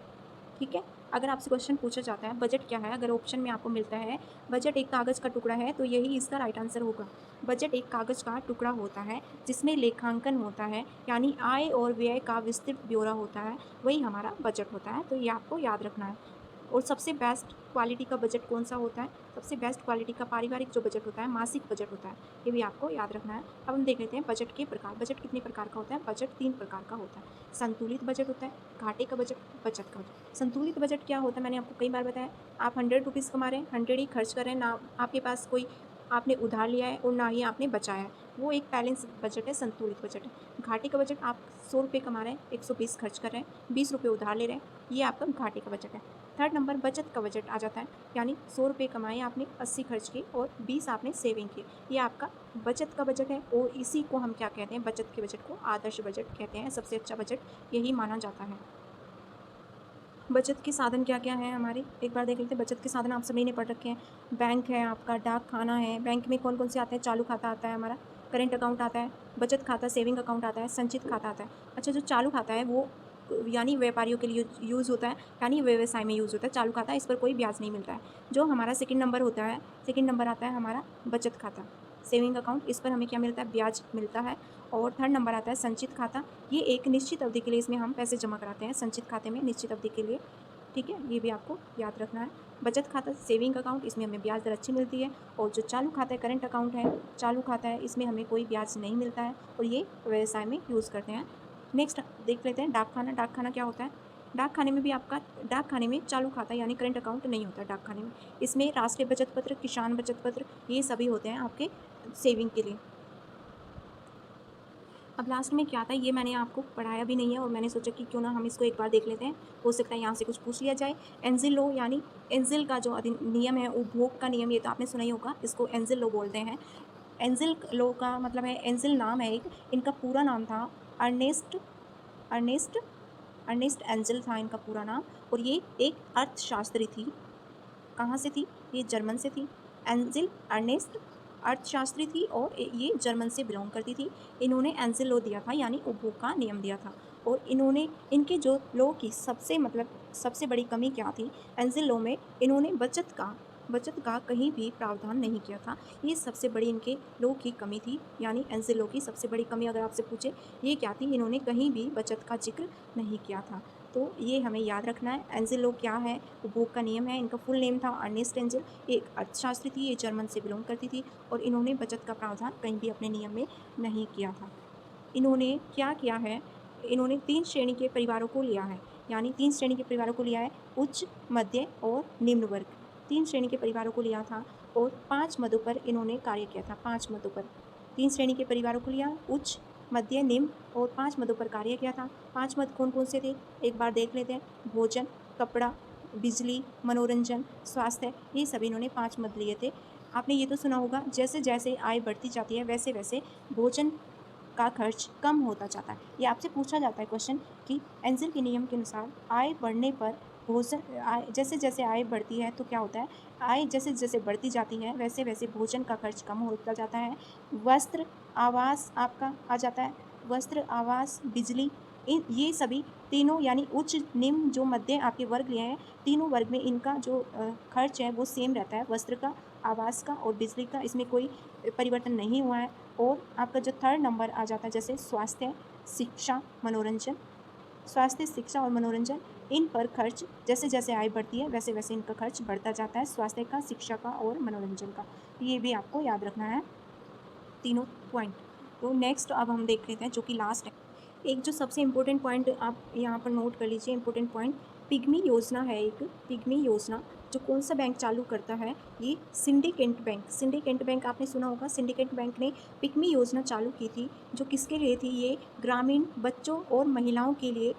ठीक है? अगर आपसे क्वेश्चन पूछा जाता है बजट क्या है, अगर ऑप्शन में आपको मिलता है बजट एक कागज़ का टुकड़ा है, तो यही इसका राइट आंसर होगा। बजट एक कागज़ का टुकड़ा होता है जिसमें लेखांकन होता है, यानी आय और व्यय का विस्तृत ब्यौरा होता है, वही हमारा बजट होता है। तो ये आपको याद रखना है। और सबसे बेस्ट क्वालिटी का बजट कौन सा होता है? सबसे बेस्ट क्वालिटी का पारिवारिक जो बजट होता है, मासिक बजट होता है। ये भी आपको याद रखना है। अब हम देख लेते हैं बजट के प्रकार। बजट कितने प्रकार का होता है? बजट 3 प्रकार का होता है। संतुलित बजट होता है, घाटे का बजट, बचत का बजट। संतुलित बजट क्या होता है? मैंने आपको कई बार बताया। आप 100 रुपीज़ कमा रहे हैं, 100 ही खर्च कर रहे हैं, ना आपके पास कोई आपने उधार लिया है और ना ही आपने बचाया है। वो एक बैलेंस बजट है, संतुलित बजट है। घाटे का बजट, आप 100 रुपये कमा रहे हैं, 120 खर्च कर रहे हैं, 20 रुपये उधार ले रहे हैं, ये आपका घाटे का बजट है। थर्ड नंबर बचत का बजट आ जाता है, यानी 100 रुपये कमाए आपने, 80 खर्च किए और 20 आपने सेविंग की। ये आपका बचत का बजट है और इसी को हम क्या कहते हैं? बचत के बजट को आदर्श बजट कहते हैं। सबसे अच्छा बजट यही माना जाता है। बचत के साधन क्या-क्या हैं हमारे? एक बार देख लेते हैं। बचत के साधन आप सभी ने पढ़ रखे हैं। बैंक है आपका, डाक खाना है। बैंक में कौन-कौन से आते हैं? चालू खाता आता है हमारा, करेंट अकाउंट आता है, बचत खाता, सेविंग अकाउंट आता है, संचित खाता आता है। अच्छा, जो चालू खाता है वो यानी व्यापारियों के लिए यूज़ होता है, यानी व्यवसाय में यूज़ होता है चालू खाता, इस पर कोई ब्याज नहीं मिलता है। जो हमारा सेकंड नंबर होता है, सेकंड नंबर आता है हमारा बचत खाता, सेविंग अकाउंट, इस पर हमें क्या मिलता है? ब्याज मिलता है। और थर्ड नंबर आता है संचित खाता। ये एक निश्चित अवधि के लिए इसमें हम पैसे जमा कराते हैं, संचित खाते में निश्चित अवधि के लिए, ठीक है? ये भी आपको याद रखना है। बचत खाता, सेविंग अकाउंट, इसमें हमें ब्याज दर अच्छी मिलती है। और जो चालू खाता है, करंट अकाउंट है, चालू खाता है, इसमें हमें कोई ब्याज नहीं मिलता है और ये व्यवसाय में यूज़ करते हैं। नेक्स्ट देख लेते हैं डाक खाना। डाक खाना क्या होता है? डाक खाने में भी आपका, डाक खाने में चालू खाता यानी करंट अकाउंट नहीं होता डाक खाने में। इसमें राष्ट्रीय बचत पत्र, किसान बचत पत्र, ये सभी होते हैं आपके सेविंग के लिए। अब लास्ट में क्या आता है, ये मैंने आपको पढ़ाया भी नहीं है और मैंने सोचा कि क्यों ना हम इसको एक बार देख लेते हैं, हो सकता है यहाँ से कुछ पूछ लिया जाए। एंजिल लॉ, यानी एंजिल का जो नियम है, उपभोग का नियम, ये तो आपने सुना ही होगा, इसको एंजिल लॉ बोलते हैं। एंजिल लॉ का मतलब है, एंजिल नाम है एक, इनका पूरा नाम था अर्नेस्ट अर्नेस्ट अर्नेस्ट एंजिल था इनका पूरा नाम। और ये एक अर्थशास्त्री थी। कहाँ से थी? ये जर्मन से थी। एंजिल अर्नेस्ट अर्थशास्त्री थी और ये जर्मन से बिलोंग करती थी। इन्होंने एंजिल लॉ दिया था, यानी उपभोग का नियम दिया था। और इन्होंने, इनके जो लॉ की सबसे मतलब सबसे बड़ी कमी क्या थी? एंजिल लॉ में इन्होंने बचत का कहीं भी प्रावधान नहीं किया था। ये सबसे बड़ी इनके लॉ की कमी थी, यानी एंजिल लॉ की सबसे बड़ी कमी अगर आपसे पूछे ये क्या थी? इन्होंने कहीं भी बचत का जिक्र नहीं किया था। तो ये हमें याद रखना है। एंजिल लॉ क्या है? उपभोग का नियम है। इनका फुल नेम था अर्नेस्ट एंजिल। एक अर्थशास्त्री थी, ये जर्मन से बिलोंग करती थी और इन्होंने बचत का प्रावधान कहीं भी अपने नियम में नहीं किया था। इन्होंने क्या किया है? इन्होंने 3 श्रेणी के परिवारों को लिया है, यानी 3 श्रेणी के परिवारों को लिया है, उच्च, मध्य और निम्न वर्ग। 3 श्रेणी के परिवारों को लिया था और 5 मदों पर इन्होंने कार्य किया था, 5 मदों पर। 3 श्रेणी के परिवारों को लिया, उच्च, मध्य, निम्न और 5 मदों पर कार्य किया था। 5 मद कौन-कौन से थे? एक बार देख लेते हैं। भोजन, कपड़ा, बिजली, मनोरंजन, स्वास्थ्य, ये सभी इन्होंने 5 मद लिए थे। आपने ये तो सुना होगा, जैसे-जैसे आय बढ़ती जाती है वैसे-वैसे भोजन का खर्च कम होता जाता है। ये आपसे पूछा जाता है क्वेश्चन कि एंजल के नियम के अनुसार आय बढ़ने पर भोजन आय जैसे-जैसे आय बढ़ती है तो क्या होता है? आय जैसे-जैसे बढ़ती जाती है वैसे-वैसे भोजन का खर्च कम होता जाता है। वस्त्र, आवास आपका आ जाता है। वस्त्र, आवास, बिजली, इन ये सभी तीनों यानी उच्च, निम्न जो मध्य आपके वर्ग लिए हैं, तीनों वर्ग में इनका जो खर्च है वो सेम रहता है। वस्त्र का, आवास का और बिजली का, इसमें कोई परिवर्तन नहीं हुआ है। और आपका जो थर्ड नंबर आ जाता है जैसे स्वास्थ्य, शिक्षा, मनोरंजन, स्वास्थ्य, शिक्षा और मनोरंजन, इन पर खर्च जैसे-जैसे आय बढ़ती है वैसे-वैसे इनका खर्च बढ़ता जाता है, स्वास्थ्य का, शिक्षा का और मनोरंजन का। ये भी आपको याद रखना है, तीनों पॉइंट। तो नेक्स्ट अब हम देख लेते हैं जो कि लास्ट है। एक जो सबसे इम्पोर्टेंट पॉइंट आप यहाँ पर नोट कर लीजिए, इम्पोर्टेंट पॉइंट, पिग्मी योजना है एक, पिग्मी योजना, जो कौन सा बैंक चालू करता है? ये सिंडिकेट बैंक। सिंडिकेट बैंक आपने सुना होगा, सिंडिकेट बैंक ने पिग्मी योजना चालू की थी, जो किसके लिए थी? ये ग्रामीण बच्चों और महिलाओं के लिए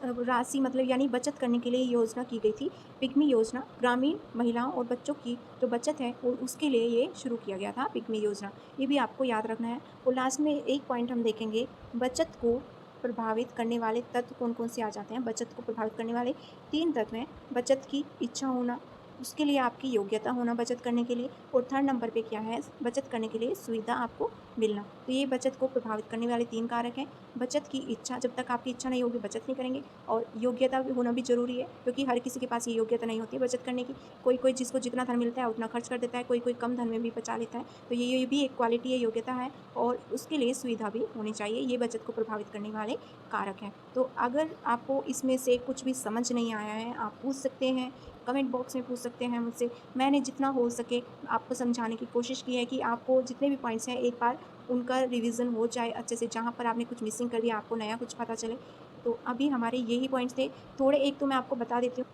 राशि मतलब यानी बचत करने के लिए ये योजना की गई थी। पिग्मी योजना ग्रामीण महिलाओं और बच्चों की जो बचत है उसके लिए ये शुरू किया गया था, पिग्मी योजना। ये भी आपको याद रखना है। और लास्ट में एक पॉइंट हम देखेंगे, बचत को प्रभावित करने वाले तत्व कौन-कौन से आ जाते हैं? बचत को प्रभावित करने वाले 3 तत्व हैं। बचत की इच्छा होना, उसके लिए आपकी योग्यता होना बचत करने के लिए, और थर्ड नंबर पे क्या है? बचत करने के लिए सुविधा आपको मिलना। तो ये बचत को प्रभावित करने वाले 3 कारक हैं। बचत की इच्छा, जब तक आपकी इच्छा नहीं होगी बचत नहीं करेंगे, और योग्यता भी होना भी ज़रूरी है, क्योंकि हर किसी के पास ये योग्यता नहीं होती है बचत करने की। कोई-कोई जिसको जितना धन मिलता है उतना खर्च कर देता है, कोई-कोई कम धन में भी बचा लेता है। तो ये भी एक क्वालिटी है, योग्यता है, और उसके लिए सुविधा भी होनी चाहिए। ये बचत को प्रभावित करने वाले कारक हैं। तो अगर आपको इसमें से कुछ भी समझ नहीं आया है, आप पूछ सकते हैं, कमेंट बॉक्स में पूछ सकते हैं मुझसे। मैंने जितना हो सके आपको समझाने की कोशिश की है कि आपको जितने भी पॉइंट्स हैं एक बार उनका रिवीजन हो जाए अच्छे से, जहाँ पर आपने कुछ मिसिंग कर दिया, आपको नया कुछ पता चले। तो अभी हमारे यही पॉइंट्स थे। थोड़े एक तो मैं आपको बता देती हूँ,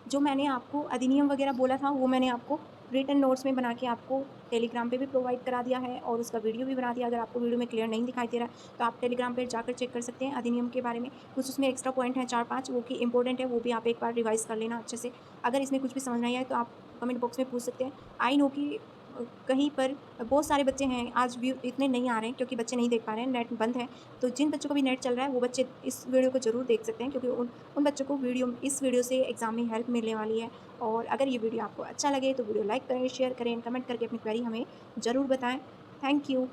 जो मैंने आपको अधिनियम वगैरह बोला था वो मैंने आपको रिटन नोट्स में बना के आपको टेलीग्राम पे भी प्रोवाइड करा दिया है, और उसका वीडियो भी बना दिया। अगर आपको वीडियो में क्लियर नहीं दिखाई दे रहा है तो आप टेलीग्राम पे जाकर चेक कर सकते हैं अधिनियम के बारे में। कुछ उसमें एक्स्ट्रा पॉइंट हैं 4-5, वो कि इंपॉर्टेंट है, वो भी आप एक बार रिवाइज़ कर लेना अच्छे से। अगर इसमें कुछ भी समझ नहीं आए तो आप कमेंट बॉक्स में पूछ सकते हैं। आई नो कि कहीं पर बहुत सारे बच्चे हैं, आज व्यू इतने नहीं आ रहे हैं क्योंकि बच्चे नहीं देख पा रहे हैं, नेट बंद है। तो जिन बच्चों का भी नेट चल रहा है वो बच्चे इस वीडियो को ज़रूर देख सकते हैं, क्योंकि उन उन बच्चों को इस वीडियो से एग्ज़ाम में हेल्प मिलने वाली है। और अगर ये वीडियो आपको अच्छा लगे तो वीडियो लाइक करें, शेयर करें, कमेंट करके अपनी क्वेरी हमें ज़रूर बताएँ। Thank you.